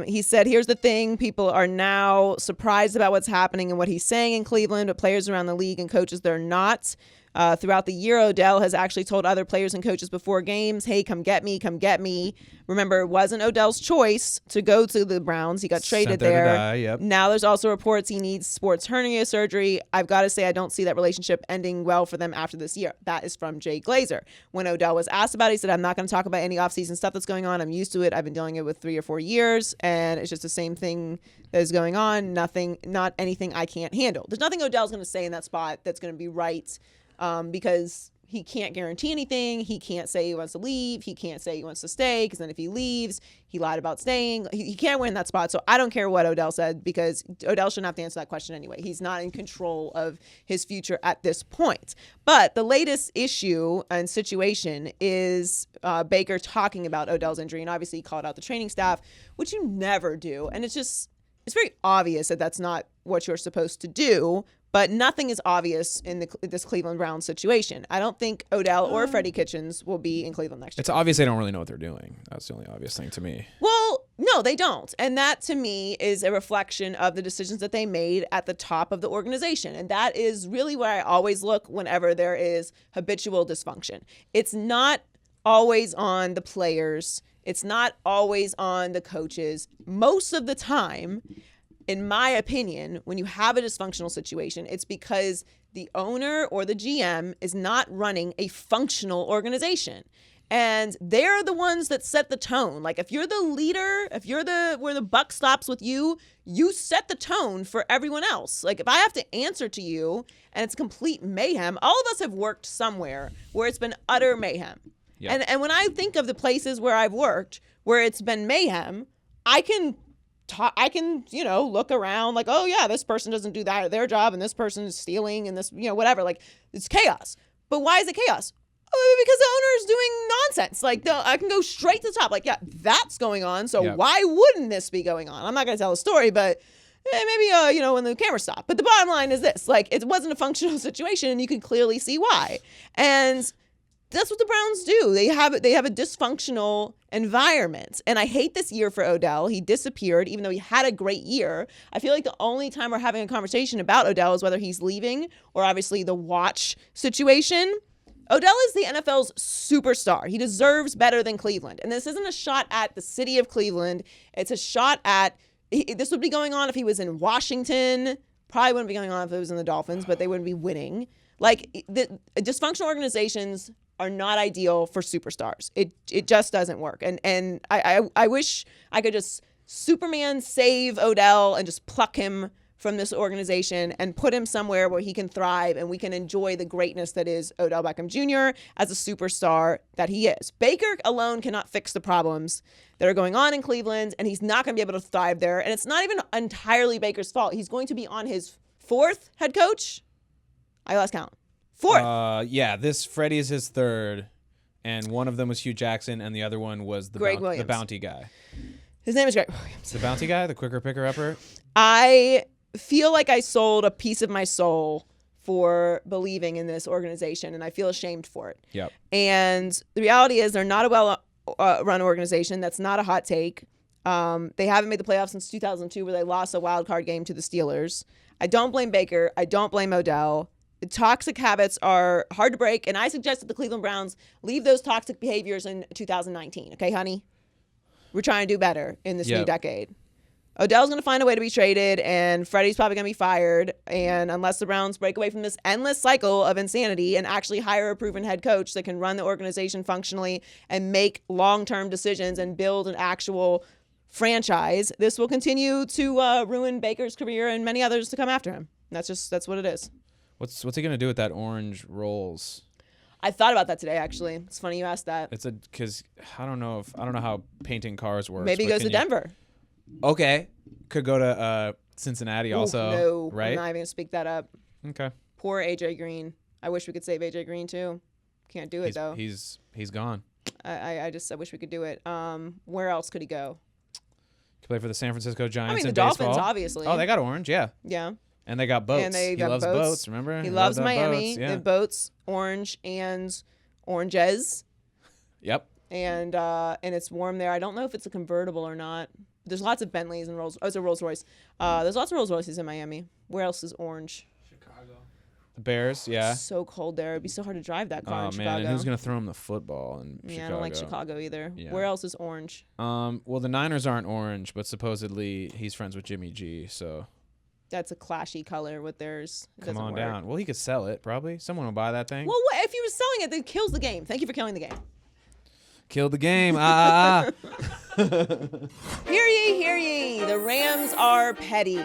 He said, here's the thing. People are now surprised about what's happening and what he's saying in Cleveland, but players around the league and coaches, they're not. Throughout the year, Odell has actually told other players and coaches before games, hey, come get me, come get me. Remember, it wasn't Odell's choice to go to the Browns. He got traded there. Yep. Now there's also reports he needs sports hernia surgery. I've got to say, I don't see that relationship ending well for them after this year. That is from Jay Glazer. When Odell was asked about it, he said, I'm not going to talk about any offseason stuff that's going on. I'm used to it. I've been dealing it with 3 or 4 years, and it's just the same thing that is going on. Not anything I can't handle. There's nothing Odell's going to say in that spot that's going to be right. Because he can't guarantee anything. He can't say he wants to leave. He can't say he wants to stay because then if he leaves, he lied about staying. He can't win that spot. So I don't care what Odell said because Odell shouldn't have to answer that question anyway. He's not in control of his future at this point. But the latest issue and situation is Baker talking about Odell's injury. And obviously he called out the training staff, which you never do. And it's very obvious that that's not what you're supposed to do. But nothing is obvious in this Cleveland Browns situation. I don't think Odell or Freddie Kitchens will be in Cleveland next year. It's obvious they don't really know what they're doing. That's the only obvious thing to me. Well, no, they don't. And that, to me, is a reflection of the decisions that they made at the top of the organization. And that is really where I always look whenever there is habitual dysfunction. It's not always on the players. It's not always on the coaches. Most of the time, in my opinion, when you have a dysfunctional situation, it's because the owner or the GM is not running a functional organization. And they're the ones that set the tone. Like if you're the leader, if you're where the buck stops with you, you set the tone for everyone else. Like if I have to answer to you and it's complete mayhem, all of us have worked somewhere where it's been utter mayhem. Yep. And when I think of the places where I've worked where it's been mayhem, I can look around like, oh yeah, this person doesn't do their job and this person is stealing and this, whatever. Like it's chaos. But why is it chaos? Oh, because the owner is doing nonsense. Like I can go straight to the top. Like, yeah, that's going on. So why wouldn't this be going on? I'm not going to tell the story, but maybe, when the camera stopped. But the bottom line is this, like it wasn't a functional situation and you can clearly see why. And that's what the Browns do. They have a dysfunctional environment. And I hate this year for Odell. He disappeared, even though he had a great year. I feel like the only time we're having a conversation about Odell is whether he's leaving or obviously the watch situation. Odell is the NFL's superstar. He deserves better than Cleveland. And this isn't a shot at the city of Cleveland. It's a shot at, this would be going on if he was in Washington. Probably wouldn't be going on if it was in the Dolphins, but they wouldn't be winning. Like dysfunctional organizations are not ideal for superstars. It just doesn't work. And I wish I could just Superman save Odell and just pluck him from this organization and put him somewhere where he can thrive and we can enjoy the greatness that is Odell Beckham Jr. as a superstar that he is. Baker alone cannot fix the problems that are going on in Cleveland, and he's not going to be able to thrive there. And it's not even entirely Baker's fault. He's going to be on his 4th head coach. I lost count. 4th. Yeah, this Freddie is his 3rd, and one of them was Hugh Jackson, and the other one was the Greg Williams. the bounty guy. His name is Greg Williams. The bounty guy, the quicker picker upper. I feel like I sold a piece of my soul for believing in this organization, and I feel ashamed for it. Yep. And the reality is they're not a well-run organization. That's not a hot take. They haven't made the playoffs since 2002 where they lost a wild card game to the Steelers. I don't blame Baker. I don't blame Odell. The toxic habits are hard to break, and I suggest that the Cleveland Browns leave those toxic behaviors in 2019. Okay, honey? We're trying to do better in this new decade. Odell's going to find a way to be traded, and Freddie's probably going to be fired. And unless the Browns break away from this endless cycle of insanity and actually hire a proven head coach that can run the organization functionally and make long-term decisions and build an actual franchise, this will continue to ruin Baker's career and many others to come after him. That's what it is. What's he gonna do with that orange rolls? I thought about that today, actually. It's funny you asked that. It's because I don't know how painting cars works. Maybe he goes to Denver. Okay, could go to Cincinnati also. No, right? I'm not even gonna speak that up. Okay. Poor AJ Green. I wish we could save AJ Green too. Can't do it though. He's gone. I wish we could do it. Where else could he go? Could play for the San Francisco Giants. the in Dolphins, baseball. obviously. Oh, they got orange, yeah. Yeah. And they got boats. And they he got loves boats. boats. Remember? He loves loved Miami. Boats. Yeah. They have boats, orange and oranges. Yep. And it's warm there. I don't know if it's a convertible or not. There's lots of Bentleys and Rolls. Oh, it's a Rolls Royce. There's lots of Rolls Royces in Miami. Where else is orange? Chicago. The Bears, yeah. So cold there. It'd be so hard to drive that car in Oh Chicago. man, and who's gonna throw him the football in Chicago? Yeah, I don't like Chicago either. Yeah. Where else is orange? Well, the Niners aren't orange, but supposedly he's friends with Jimmy G. So That's a clashy color with theirs. It come doesn't on work. down. Well, he could sell it probably. Someone will buy that thing. Well, what, if he was selling it, then it kills the game. Thank you for killing the game. Kill the game. Hear ye, hear ye. The Rams are petty.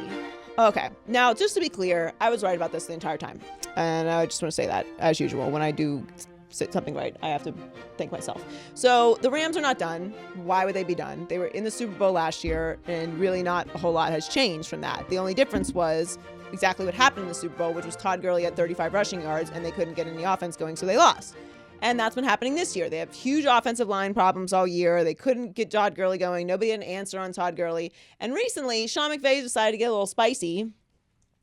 Okay. Now, just to be clear, I was right about this the entire time. And I just want to say that, as usual, when I do say something right, I have to thank myself. So the Rams are not done. Why would they be done? They were in the Super Bowl last year, and really not a whole lot has changed from that. The only difference was exactly what happened in the Super Bowl, which was Todd Gurley had 35 rushing yards, and they couldn't get any offense going, so they lost. And that's been happening this year. They have huge offensive line problems all year. They couldn't get Todd Gurley going. Nobody had an answer on Todd Gurley. And recently, Sean McVay decided to get a little spicy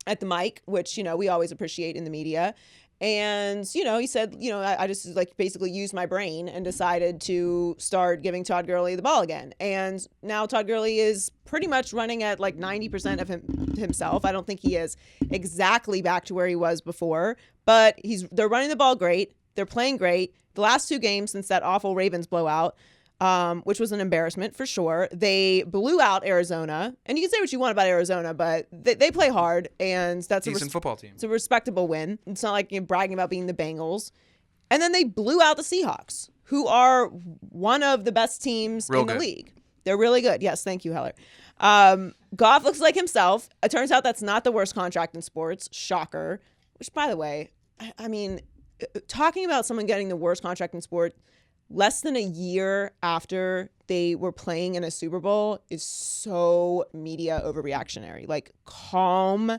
at the mic, which, we always appreciate in the media. And, he said, I just basically used my brain and decided to start giving Todd Gurley the ball again. And now Todd Gurley is pretty much running at 90% of himself. I don't think he is exactly back to where he was before, but they're running the ball great. They're playing great. The last 2 games since that awful Ravens blowout, which was an embarrassment for sure, they blew out Arizona. And you can say what you want about Arizona, but they play hard, and that's Decent football team. It's a respectable win. It's not like you're bragging about being the Bengals. And then they blew out the Seahawks, who are one of the best teams in the league. They're really good. Yes, thank you, Heller. Goff looks like himself. It turns out that's not the worst contract in sports. Shocker. Which, by the way, I mean, talking about someone getting the worst contract in sport less than a year after they were playing in a Super Bowl is so media overreactionary. Calm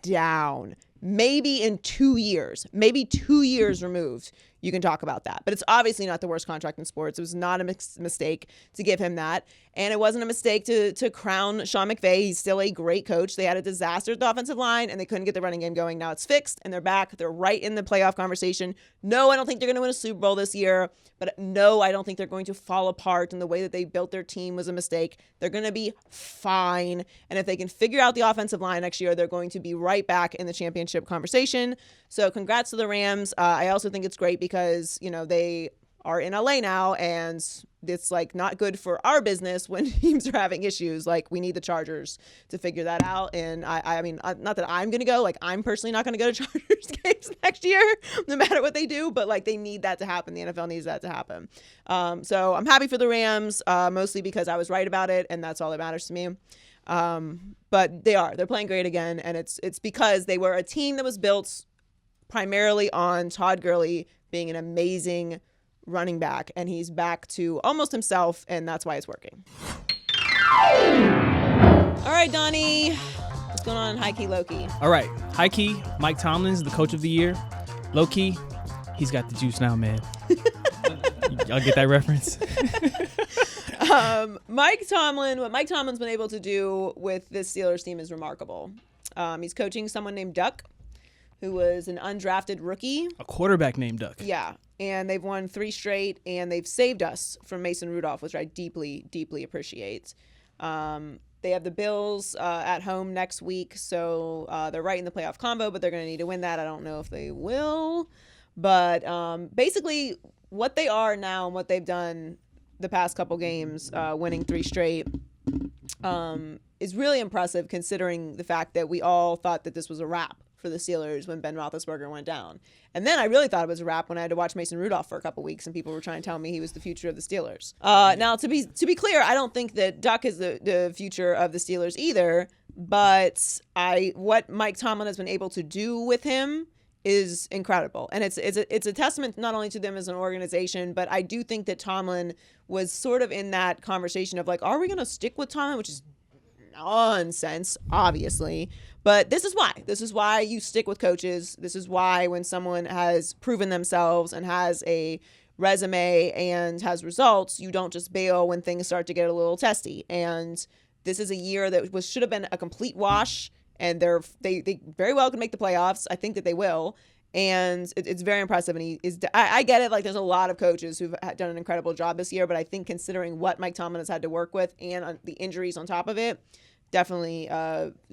down. Maybe in 2 years, maybe 2 years removed, you can talk about that. But it's obviously not the worst contract in sports. It was not a mistake to give him that. And it wasn't a mistake to crown Sean McVay. He's still a great coach. They had a disaster at the offensive line, and they couldn't get the running game going. Now it's fixed, and they're back. They're right in the playoff conversation. No, I don't think they're going to win a Super Bowl this year. But no, I don't think they're going to fall apart, and the way that they built their team was a mistake. They're going to be fine. And if they can figure out the offensive line next year, they're going to be right back in the championship conversation. So congrats to the Rams. I also think it's great because, they are in LA now, and it's not good for our business when teams are having issues. We need the Chargers to figure that out. And I mean, not that I'm going to go, I'm personally not going to go to Chargers games next year, no matter what they do, but they need that to happen. The NFL needs that to happen. So I'm happy for the Rams, mostly because I was right about it, and that's all that matters to me. But they're playing great again, and it's because they were a team that was built primarily on Todd Gurley being an amazing running back, and he's back to almost himself, and that's why it's working. All right, Donnie, what's going on in high key, low key? All right, high key, Mike Tomlin's the coach of the year. Low key, he's got the juice now, man. Y'all get that reference? Mike Tomlin, what Mike Tomlin's been able to do with this Steelers team is remarkable. He's coaching someone named Duck, who was an undrafted rookie. A quarterback named Duck. Yeah, and they've won 3 straight, and they've saved us from Mason Rudolph, which I deeply, deeply appreciate. They have the Bills at home next week, so they're right in the playoff combo, but they're going to need to win that. I don't know if they will. But basically, what they are now and what they've done the past couple games, winning 3 straight, is really impressive considering the fact that we all thought that this was a wrap for the Steelers when Ben Roethlisberger went down. And then I really thought it was a wrap when I had to watch Mason Rudolph for a couple weeks and people were trying to tell me he was the future of the Steelers. Now, to be clear, I don't think that Duck is the future of the Steelers either, but what Mike Tomlin has been able to do with him is incredible. And it's a testament not only to them as an organization, but I do think that Tomlin was sort of in that conversation of like, are we going to stick with Tomlin, which is nonsense, obviously. But this is why you stick with coaches. This is why when someone has proven themselves and has a resume and has results, you don't just bail when things start to get a little testy. And this is a year that should have been a complete wash, and they very well could make the playoffs. I think that they will. And it's very impressive. And I get it. Like, there's a lot of coaches who've done an incredible job this year, but I think considering what Mike Tomlin has had to work with and the injuries on top of it, definitely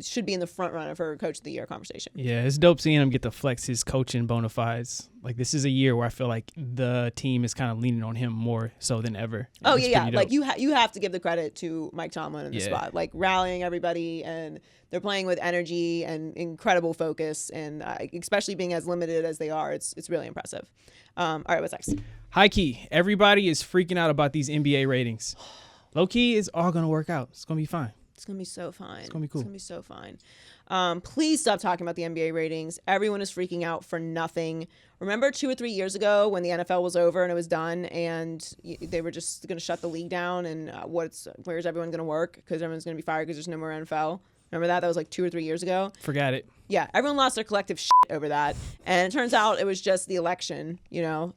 should be in the front runner for Coach of the Year conversation. Yeah, it's dope seeing him get to flex his coaching bona fides. Like, this is a year where I feel like the team is kind of leaning on him more so than ever. Oh, yeah. Like, you have to give the credit to Mike Tomlin in the spot. Like, rallying everybody, and they're playing with energy and incredible focus, and especially being as limited as they are, it's really impressive. All right, what's next? High key, everybody is freaking out about these NBA ratings. Low key, it's all going to work out. It's going to be fine. It's going to be so fine. It's going to be cool. It's going to be so fine. Please stop talking about the NBA ratings. Everyone is freaking out for nothing. Remember 2 or 3 years ago when the NFL was over and it was done and they were just going to shut the league down and where's everyone going to work because everyone's going to be fired because there's no more NFL? Remember that? That was like 2 or 3 years ago. Forgot it. Yeah, everyone lost their collective shit over that. And it turns out it was just the election,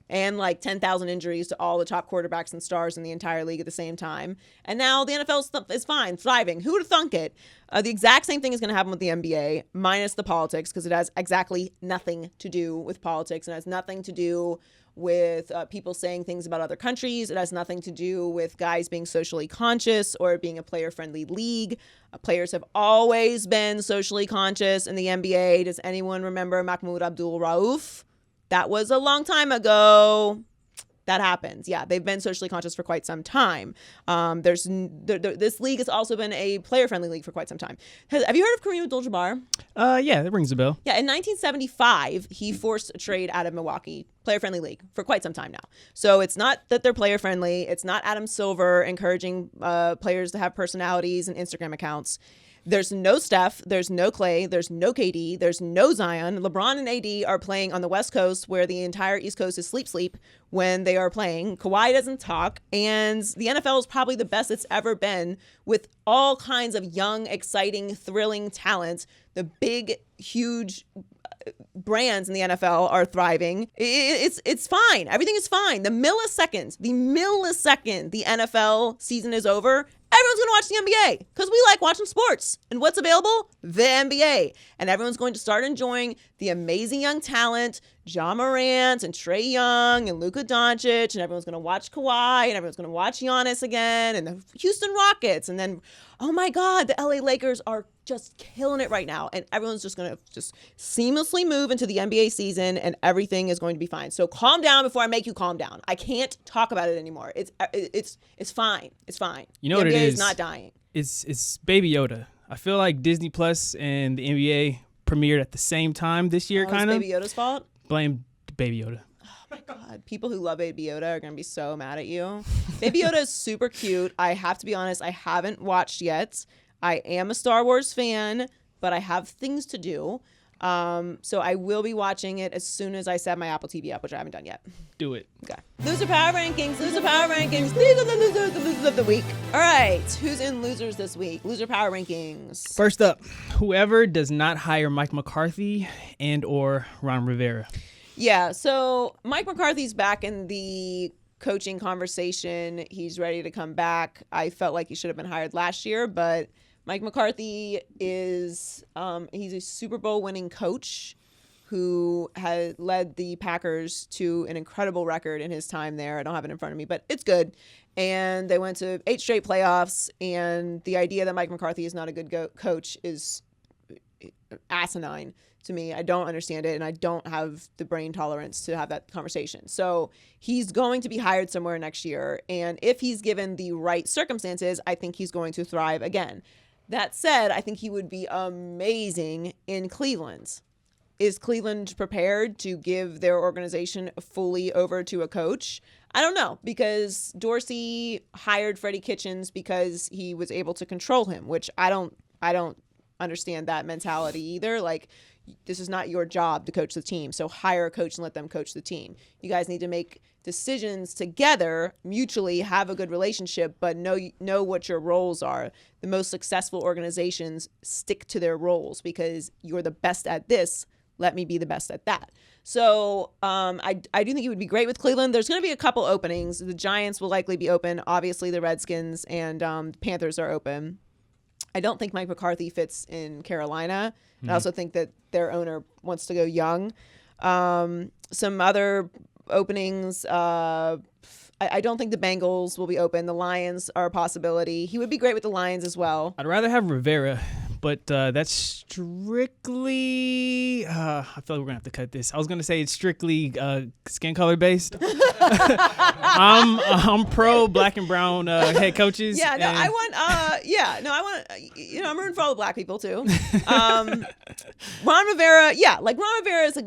and like 10,000 injuries to all the top quarterbacks and stars in the entire league at the same time. And now the NFL is fine, thriving. Who would have thunk it? The exact same thing is going to happen with the NBA, minus the politics, because it has exactly nothing to do with politics and has nothing to do with people saying things about other countries. It has nothing to do with guys being socially conscious or being a player-friendly league. Players have always been socially conscious in the NBA. Does anyone remember Mahmoud Abdul-Rauf? That was a long time ago. That happens. Yeah, they've been socially conscious for quite some time. This league has also been a player-friendly league for quite some time. Have you heard of Kareem Abdul-Jabbar? Yeah, that rings a bell. Yeah, in 1975, he forced a trade out of Milwaukee, player-friendly league, for quite some time now. So it's not that they're player-friendly. It's not Adam Silver encouraging players to have personalities and Instagram accounts. There's no Steph, there's no Clay, there's no KD, there's no Zion. LeBron and AD are playing on the West Coast where the entire East Coast is sleep when they are playing. Kawhi doesn't talk, and the NFL is probably the best it's ever been with all kinds of young, exciting, thrilling talent. The big, huge brands in the NFL are thriving. It's fine. Everything is fine. The millisecond the NFL season is over, everyone's going to watch the NBA because we like watching sports. And what's available? The NBA. And everyone's going to start enjoying the amazing young talent, Ja Morant and Trae Young and Luka Doncic, and everyone's going to watch Kawhi, and everyone's going to watch Giannis again, and the Houston Rockets, and then, oh my God, the LA Lakers are just killing it right now, and everyone's just going to just seamlessly move into the NBA season, and everything is going to be fine. So calm down before I make you calm down. I can't talk about it anymore. It's fine. It's fine. You know the what NBA it is? Is not dying. It's Baby Yoda. I feel like Disney Plus and the NBA premiered at the same time this year, kind of. It's Baby Yoda's fault? Blame Baby Yoda. Oh my God, people who love Baby Yoda are going to be so mad at you. Baby Yoda is super cute. I have to be honest, I haven't watched yet. I am a Star Wars fan, but I have things to do. So I will be watching it as soon as I set my Apple TV up, which I haven't done yet. Do it. Okay. Loser power rankings. These are the losers of the week. All right. Who's in losers this week? Loser power rankings. First up, whoever does not hire Mike McCarthy and or Ron Rivera. Yeah. So Mike McCarthy's back in the coaching conversation. He's ready to come back. I felt like he should have been hired last year, but Mike McCarthy is he's a Super Bowl winning coach who has led the Packers to an incredible record in his time there. I don't have it in front of me, but it's good. And they went to 8 straight playoffs. And the idea that Mike McCarthy is not a good coach is asinine to me. I don't understand it, and I don't have the brain tolerance to have that conversation. So he's going to be hired somewhere next year. And if he's given the right circumstances, I think he's going to thrive again. That said, I think he would be amazing in Cleveland. Is Cleveland prepared to give their organization fully over to a coach? I don't know, because Dorsey hired Freddie Kitchens because he was able to control him, which I don't understand that mentality either. Like, this is not your job to coach the team, so hire a coach and let them coach the team. You guys need to make decisions together, mutually have a good relationship, but know what your roles are. The most successful organizations stick to their roles because you're the best at this. Let me be the best at that. So I do think he would be great with Cleveland. There's going to be a couple openings. The Giants will likely be open. Obviously, the Redskins and Panthers are open. I don't think Mike McCarthy fits in Carolina. I also think that their owner wants to go young. Some other openings, I don't think the Bengals will be open. The Lions are a possibility. He would be great with the Lions as well. I'd rather have Rivera, but that's strictly I feel like we're going to have to cut this. I was going to say it's strictly skin color based. I'm pro black and brown head coaches. Yeah, no, and I want I'm rooting for all the black people too. Ron Rivera, Ron Rivera is a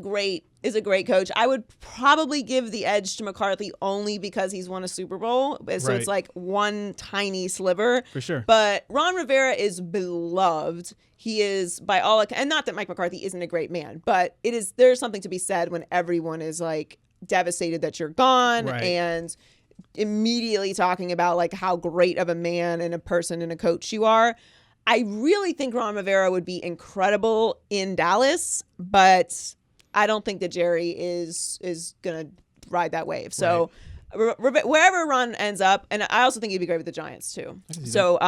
great coach. I would probably give the edge to McCarthy only because he's won a Super Bowl. So Right. It's like one tiny sliver. For sure. But Ron Rivera is beloved. He is by all, and not that Mike McCarthy isn't a great man, but there's something to be said when everyone is like devastated that you're gone Right. and immediately talking about like how great of a man and a person and a coach you are. I really think Ron Rivera would be incredible in Dallas, but I don't think that Jerry is going to ride that wave. So wherever Ron ends up, and I also think he'd be great with the Giants too. So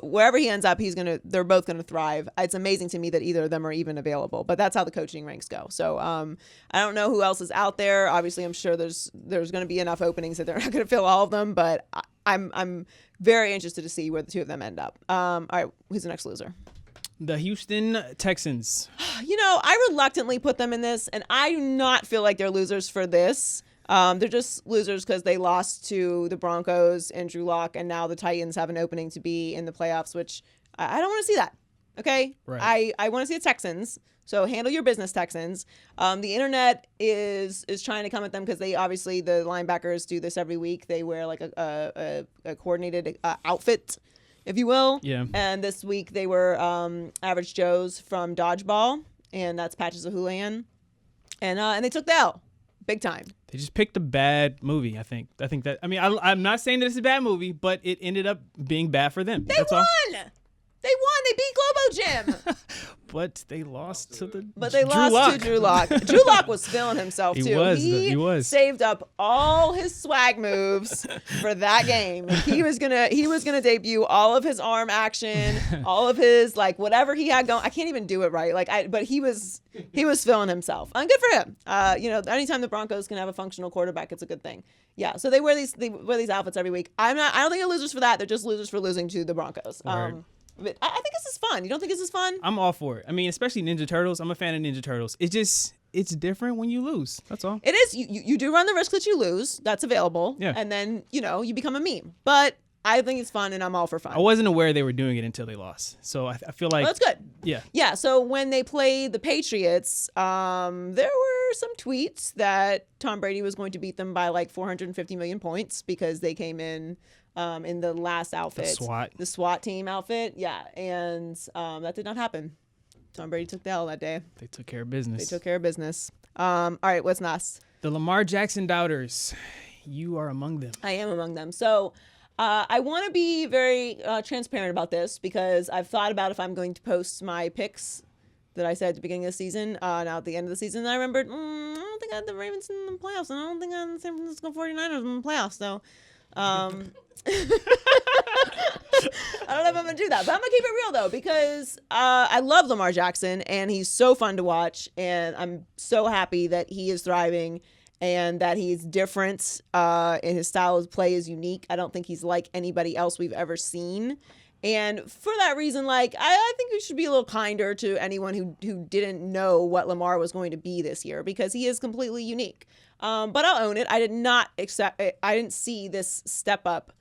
wherever he ends up, they're both going to thrive. It's amazing to me that either of them are even available, but that's how the coaching ranks go. So I don't know who else is out there. Obviously, I'm sure there's going to be enough openings that they're not going to fill all of them, but I'm very interested to see where the two of them end up. All right, who's the next loser? The Houston Texans. I reluctantly put them in this, and I do not feel like they're losers for this. They're just losers because they lost to the Broncos and Drew Lock, and now the Titans have an opening to be in the playoffs, which I don't want to see that. Okay? Right. I want to see the Texans. So handle your business, Texans. The internet is trying to come at them because they obviously, the linebackers do this every week. They wear like a coordinated outfit, if you will. Yeah. And this week they were Average Joes from Dodgeball, and that's Patches of Houlihan. And they took the L. Big time. They just picked a bad movie, I think. I'm not saying that it's a bad movie, but it ended up being bad for them. They That's won! all. They won! They beat Globo Gym! But they lost to the But they Drew lost Lock. to Drew Lock. Drew Lock was feeling himself, He too. was. He saved up all his swag moves for that game. He was gonna debut all of his arm action, all of his, like, whatever he had going. I can't even do it right. But he was feeling himself. And good for him. Anytime the Broncos can have a functional quarterback, it's a good thing. Yeah, so they wear these outfits every week. I don't think they're losers for that. They're just losers for losing to the Broncos. Right. But I think this is fun. You don't think this is fun? I'm all for it. I mean, especially Ninja Turtles. I'm a fan of Ninja Turtles. It's different when you lose. That's all. It is. You do run the risk that you lose. That's available. Yeah. And then, you become a meme. But I think it's fun, and I'm all for fun. I wasn't aware they were doing it until they lost. So I feel like Well, that's good. Yeah. Yeah. So when they played the Patriots, there were were some tweets that Tom Brady was going to beat them by like 450 million points because they came in the last outfit. The SWAT team outfit. Yeah. And that did not happen. Tom Brady took the L that day. They took care of business. All right, what's next? The Lamar Jackson doubters. You are among them. I am among them. So I want to be very transparent about this because I've thought about if I'm going to post my picks that I said at the beginning of the season, now at the end of the season. And I remembered, I don't think I had the Ravens in the playoffs, and I don't think I had the San Francisco 49ers in the playoffs. So I don't know if I'm going to do that. But I'm going to keep it real, though, because I love Lamar Jackson, and he's so fun to watch, and I'm so happy that he is thriving and that he's different, and his style of play is unique. I don't think he's like anybody else we've ever seen. And for that reason, like, I think we should be a little kinder to anyone who didn't know what Lamar was going to be this year, because he is completely unique. But I'll own it. I didn't see this step up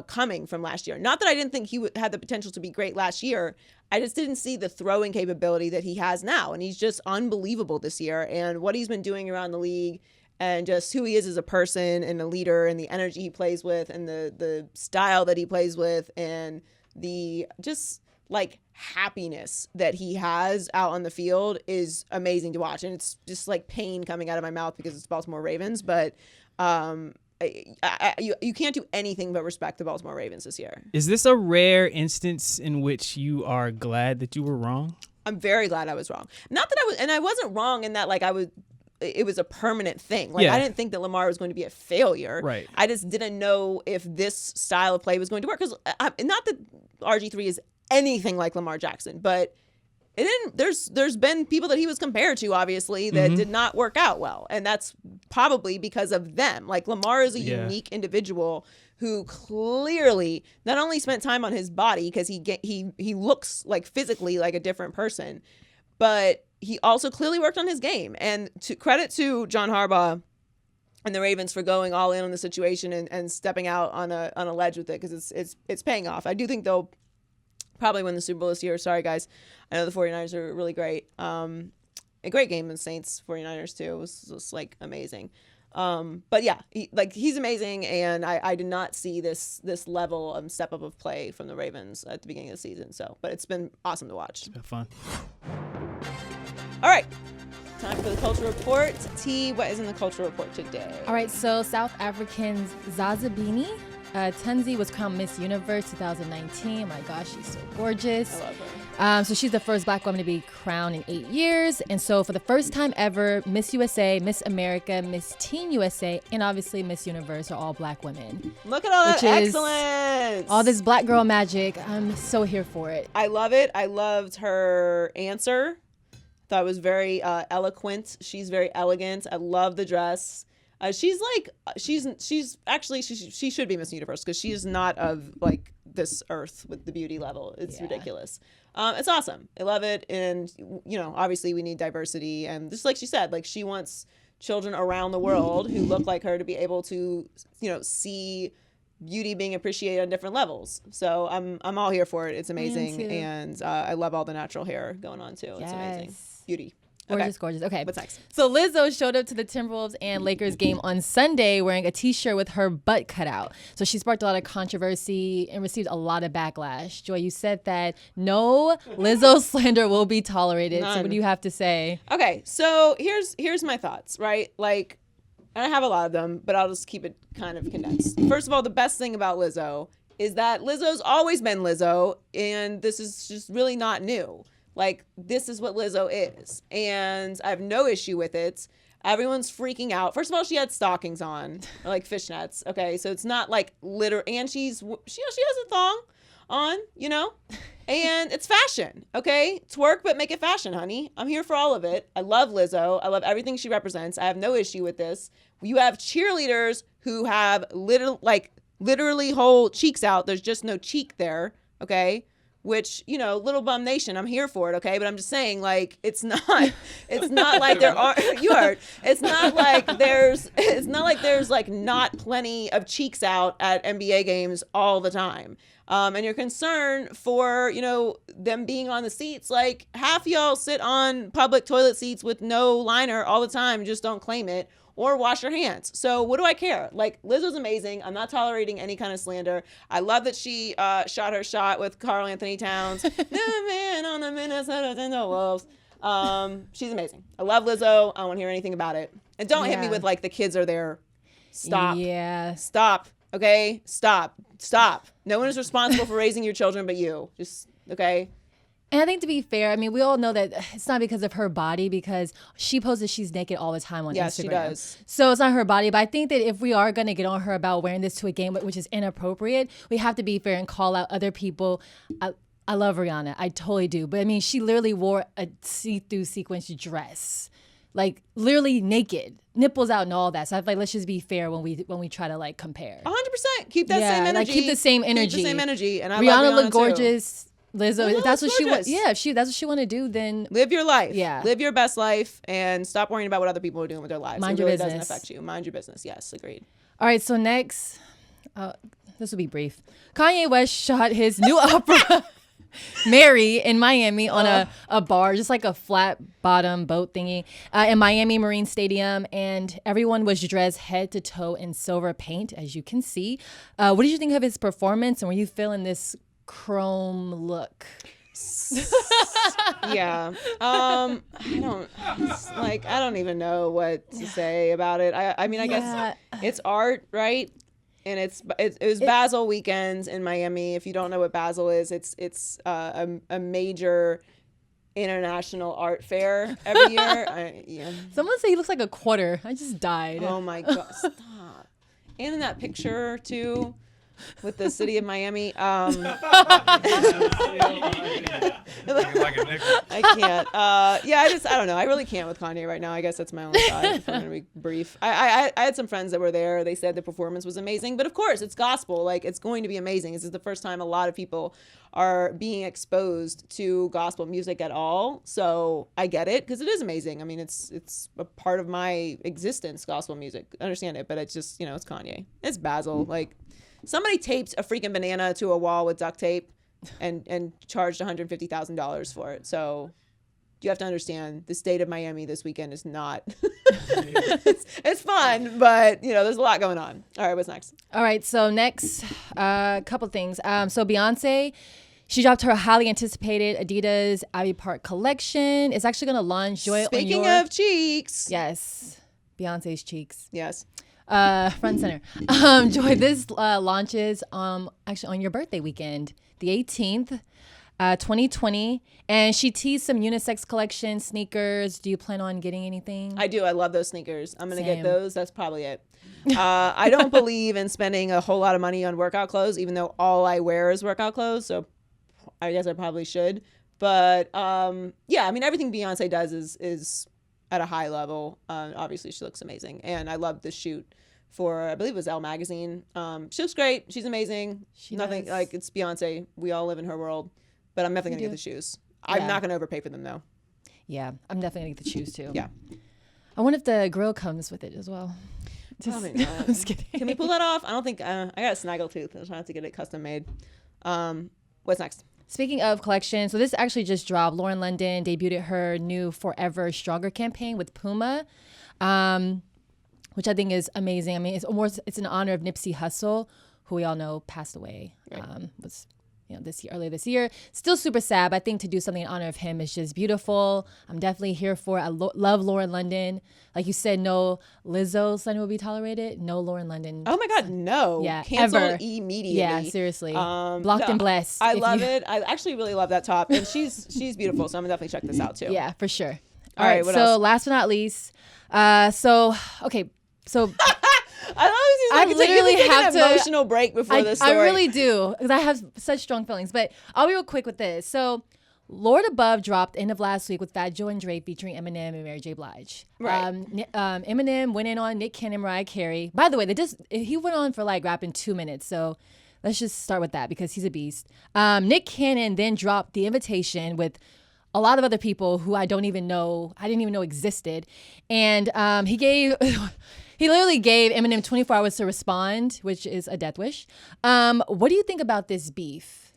coming from last year. Not that I didn't think he had the potential to be great last year. I just didn't see the throwing capability that he has now. And he's just unbelievable this year. And what he's been doing around the league, and just who he is as a person and a leader, and the energy he plays with, and the style that he plays with, and the just like happiness that he has out on the field is amazing to watch. And it's just like pain coming out of my mouth because it's Baltimore Ravens. But you can't do anything but respect the Baltimore Ravens this year. Is this a rare instance in which you are glad that you were wrong? I'm very glad I was wrong. Not that I was, and I wasn't wrong in that like it was a permanent thing. Like, I didn't think that Lamar was going to be a failure. Right. I just didn't know if this style of play was going to work. Because not that RG3 is anything like Lamar Jackson, but it didn't. There's been people that he was compared to, obviously, that did not work out well, and that's probably because of them. Like, Lamar is a unique individual who clearly not only spent time on his body because he looks like physically like a different person, but he also clearly worked on his game. And to credit to John Harbaugh and the Ravens for going all in on the situation and stepping out on a ledge with it, because it's paying off. I do think they'll probably win the Super Bowl this year. Sorry, guys. I know the 49ers are really great. A great game in Saints 49ers too. It was just like amazing. But yeah, he's amazing, and I did not see this level of step up of play from the Ravens at the beginning of the season. But it's been awesome to watch. It's been fun. All right, time for the culture report. T, what is in the culture report today? All right, so South African Zazabini Tunzi was crowned Miss Universe 2019. My gosh, she's so gorgeous. I love her. So she's the first black woman to be crowned in 8 years. And so for the first time ever, Miss USA, Miss America, Miss Teen USA, and obviously Miss Universe are all black women. Look at all that excellence. All this black girl magic. I'm so here for it. I love it. I loved her answer. Thought it was very eloquent. She's very elegant. I love the dress. She should be Miss Universe because she is not of like this earth with the beauty level. It's ridiculous. It's awesome. I love it. And, obviously we need diversity. And just like she said, like she wants children around the world who look like her to be able to, see beauty being appreciated on different levels. So I'm all here for it. It's amazing. And I love all the natural hair going on too. It's amazing. Beauty. Gorgeous. Okay. What's next? So Lizzo showed up to the Timberwolves and Lakers game on Sunday wearing a t-shirt with her butt cut out. So she sparked a lot of controversy and received a lot of backlash. Joy, you said that no Lizzo slander will be tolerated. None. So what do you have to say? Okay, so here's my thoughts, right? Like, and I have a lot of them, but I'll just keep it kind of condensed. First of all, the best thing about Lizzo is that Lizzo's always been Lizzo, and this is just really not new. Like, this is what Lizzo is, and I have no issue with it. Everyone's freaking out. First of all, she had stockings on, or like fishnets. Okay, so it's not like and she has a thong on, and it's fashion. Okay, twerk, but make it fashion, honey. I'm here for all of it. I love Lizzo. I love everything she represents. I have no issue with this. You have cheerleaders who have literally whole cheeks out. There's just no cheek there. Okay. which, you know, little bum nation, I'm here for it, okay? But I'm just saying, like, it's not like there are, you heard, it's not like there's like not plenty of cheeks out at NBA games all the time. And your concern for, you know, them being on the seats, like half y'all sit on public toilet seats with no liner all the time, just don't claim it. Or wash your hands. So what do I care? Like, Lizzo's amazing. I'm not tolerating any kind of slander. I love that she shot her shot with Karl Anthony Towns. The man on the Minnesota Timberwolves. She's amazing. I love Lizzo. I don't want to hear anything about it. And don't hit me with like the kids are there. Stop. Yeah. Stop. Okay? Stop. No one is responsible for raising your children but you. Just, okay? And I think to be fair, I mean, we all know that it's not because of her body, because she poses she's naked all the time on Instagram. Yes, she does. So it's not her body. But I think that if we are going to get on her about wearing this to a game, which is inappropriate, we have to be fair and call out other people. I love Rihanna. I totally do. But I mean, she literally wore a see-through sequence dress. Like literally naked, nipples out and all that. So I feel like let's just be fair when we try to like compare. 100%. Keep that same energy. Like keep the same energy. Keep the same energy. And I Rihanna love Rihanna looked too. gorgeous. Lizzo, if that's what she wants. gorgeous. Yeah, if that's what she want to do, then live your life. Yeah. Live your best life and stop worrying about what other people are doing with their lives. Mind it your really business. doesn't affect you. Mind your business. Yes, agreed. All right, so next, this will be brief. Kanye West shot his new opera, Mary, in Miami on a bar, just like a flat bottom boat thingy, in Miami Marine Stadium. And everyone was dressed head to toe in silver paint, as you can see. What did you think of his performance? And were you feeling this chrome look? Yeah. I don't even know what to say about it. I mean, I guess it's art, right? And it was Basel weekends in Miami. If you don't know what Basel is, it's a major international art fair every year. Someone said he looks like a quarter. I just died. Oh my God, stop. And in that picture too, with the city of Miami. I can't. I don't know. I really can't with Kanye right now. I guess that's my only thought. If I'm gonna be brief. I had some friends that were there. They said the performance was amazing, but of course it's gospel. Like it's going to be amazing. This is the first time a lot of people are being exposed to gospel music at all. So I get it because it is amazing. I mean, it's a part of my existence, gospel music. I understand it, but it's just, you know, it's Kanye. It's Basil. Like somebody taped a freaking banana to a wall with duct tape and charged $150,000 for it. So you have to understand the state of Miami this weekend is not it's fun, but you know, there's a lot going on. All right, what's next? All right, so next, couple things. So Beyonce, she dropped her highly anticipated Adidas Ivy Park collection. It's actually going to launch. Joy, Speaking of cheeks. Yes, Beyonce's cheeks. Yes. Front center. Joy, this launches actually on your birthday weekend, the 18th, 2020. And she teased some unisex collection sneakers. Do you plan on getting anything? I do. I love those sneakers. I'm going to Same. get those. That's probably it. I don't believe in spending a whole lot of money on workout clothes, even though all I wear is workout clothes. So I guess I probably should. But yeah, I mean, everything Beyonce does is at a high level. Obviously, she looks amazing. And I love the shoot for, I believe it was Elle magazine. She looks great. She's amazing. Nothing does. like, it's Beyonce. We all live in her world. But I'm definitely going to get the shoes. I'm not going to overpay for them, though. Yeah, I'm definitely going to get the shoes, too. Yeah. I wonder if the grill comes with it as well. Probably not. I'm just kidding. Can we pull that off? I don't think, I got a snaggle tooth. I'll try not to get it custom made. What's next? Speaking of collection, so this actually just dropped. Lauren London debuted her new Forever Stronger campaign with Puma, which I think is amazing. I mean, it's in honor of Nipsey Hussle, who we all know passed away. Right. Was earlier this year. Still super sad, but I think to do something in honor of him is just beautiful. I'm definitely here for it. I love Lauren London. Like you said, no Lizzo son will be tolerated. No Lauren London. Oh my God, no. Yeah, Cancel ever. immediately. Yeah, seriously. Blocked and blessed. I love it. I actually really love that top. And she's beautiful, so I'm going to definitely check this out too. Yeah, for sure. All right, what so else? last but not least, so I literally have an to emotional break before this story. I really do, because I have such strong feelings. But I'll be real quick with this. So, Lord Above dropped end of last week with Fat Joe and Dre featuring Eminem and Mary J. Blige. Right. Eminem went in on Nick Cannon, Mariah Carey. By the way, he went on for like rapping 2 minutes. So, Let's just start with that because he's a beast. Nick Cannon then dropped The Invitation with a lot of other people who I didn't even know existed. And he literally gave Eminem 24 hours to respond, which is a death wish. What do you think about this beef?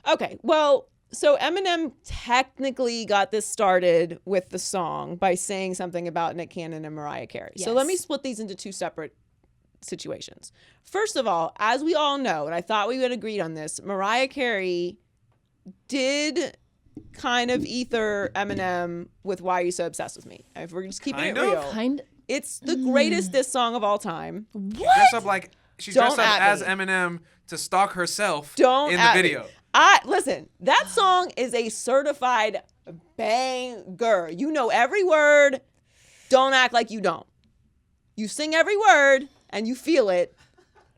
Okay, well, so Eminem technically got this started with the song by saying something about Nick Cannon and Mariah Carey. So let me split these into two separate situations. First of all, as we all know, and I thought we would agree on this, Mariah Carey did kind of ether Eminem with Why Are You So Obsessed With Me. If we're just keeping it real. It's the greatest diss song of all time. Dressed up like she Don't dressed up at as me. Eminem to stalk herself Don't in the at video. me. Listen, that song is a certified banger. You know every word. Don't act like you don't. You sing every word and you feel it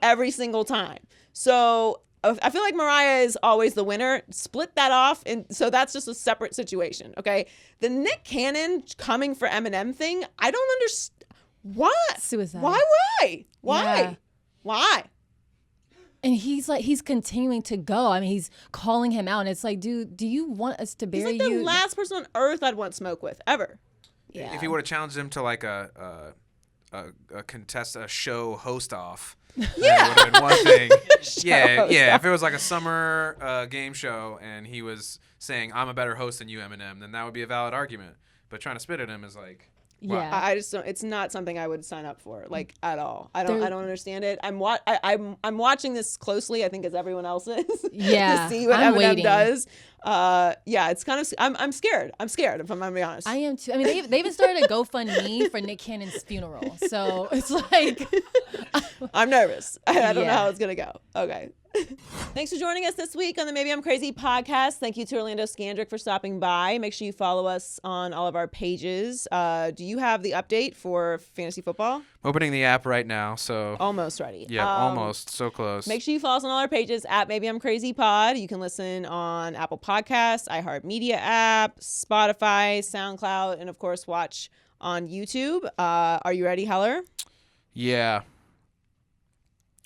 every single time. So I feel like Mariah is always the winner. Split that off, and so that's just a separate situation, okay? The Nick Cannon coming for Eminem thing, I don't understand. What? Suicide. Why? Yeah. Why? And he's continuing to go. I mean, he's calling him out, and it's like, dude, do you want us to bury He's like the you? last person on earth I'd want smoke with, ever. Yeah. If he would have challenged him to like a show host off, yeah, it would have been one thing. yeah. If it was like a summer game show and he was saying, "I'm a better host than you, Eminem," then that would be a valid argument. But trying to spit at him is like, wow. Yeah. I just don't. It's not something I would sign up for, like at all. I don't understand it. I'm watching this closely. I think as everyone else is. Yeah, to see what I'm Eminem waiting. does. Yeah, it's kind of. I'm scared. I'm scared. If I'm gonna be honest. I am too. I mean, they even started a GoFundMe for Nick Cannon's funeral. So it's like, I'm nervous. I don't know Yeah. how it's gonna go. Okay. Thanks for joining us this week on the Maybe I'm Crazy podcast. Thank you to Orlando Scandrick for stopping by. Make sure you follow us on all of our pages. Do you have the update for fantasy football? I'm opening the app right now, so Almost ready. yeah, almost so close. Make sure you follow us on all our pages at Maybe I'm Crazy Pod. You can listen on Apple Podcasts, iHeartMedia app, Spotify, SoundCloud, and of course watch on YouTube. Are you ready, Heller? Yeah.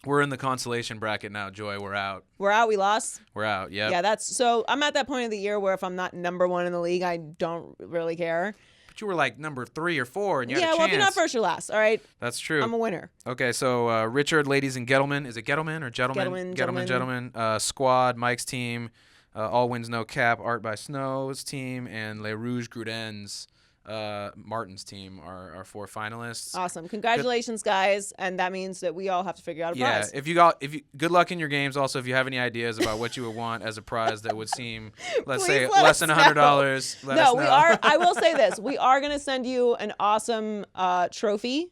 We're in the consolation bracket now, Joy. We're out. We're out. We lost. We're out. Yep. Yeah, so I'm at that point of the year where if I'm not number one in the league, I don't really care. But you were like number 3 or 4, and you had a Yeah, well, if you're not chance. first, you're last. All right. That's true. I'm a winner. Okay, so Richard, ladies and gentlemen. Is it Gettleman or gentlemen? Gentlemen. Squad, Mike's team, All Wins No Cap, Art by Snow's team, and Les Rouges Grudens, Martin's team are 4 finalists. Awesome. Congratulations, guys. And that means that we all have to figure out a prize. Yeah, if you good luck in your games. Also, if you have any ideas about what you would want as a prize that would seem, let's say, Please let less us than know. $100, let us know. We are. I will say this. We are going to send you an awesome trophy,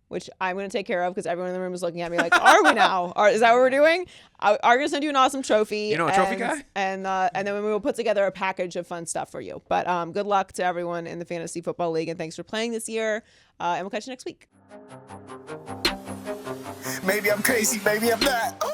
which I'm going to take care of because everyone in the room is looking at me like, are we now? Is that what we're doing? I'm going to send you an awesome trophy. You know a trophy guy? And then we will put together a package of fun stuff for you. But good luck to everyone in the Fantasy Football League, and thanks for playing this year. And we'll catch you next week. Maybe I'm crazy, maybe I'm not.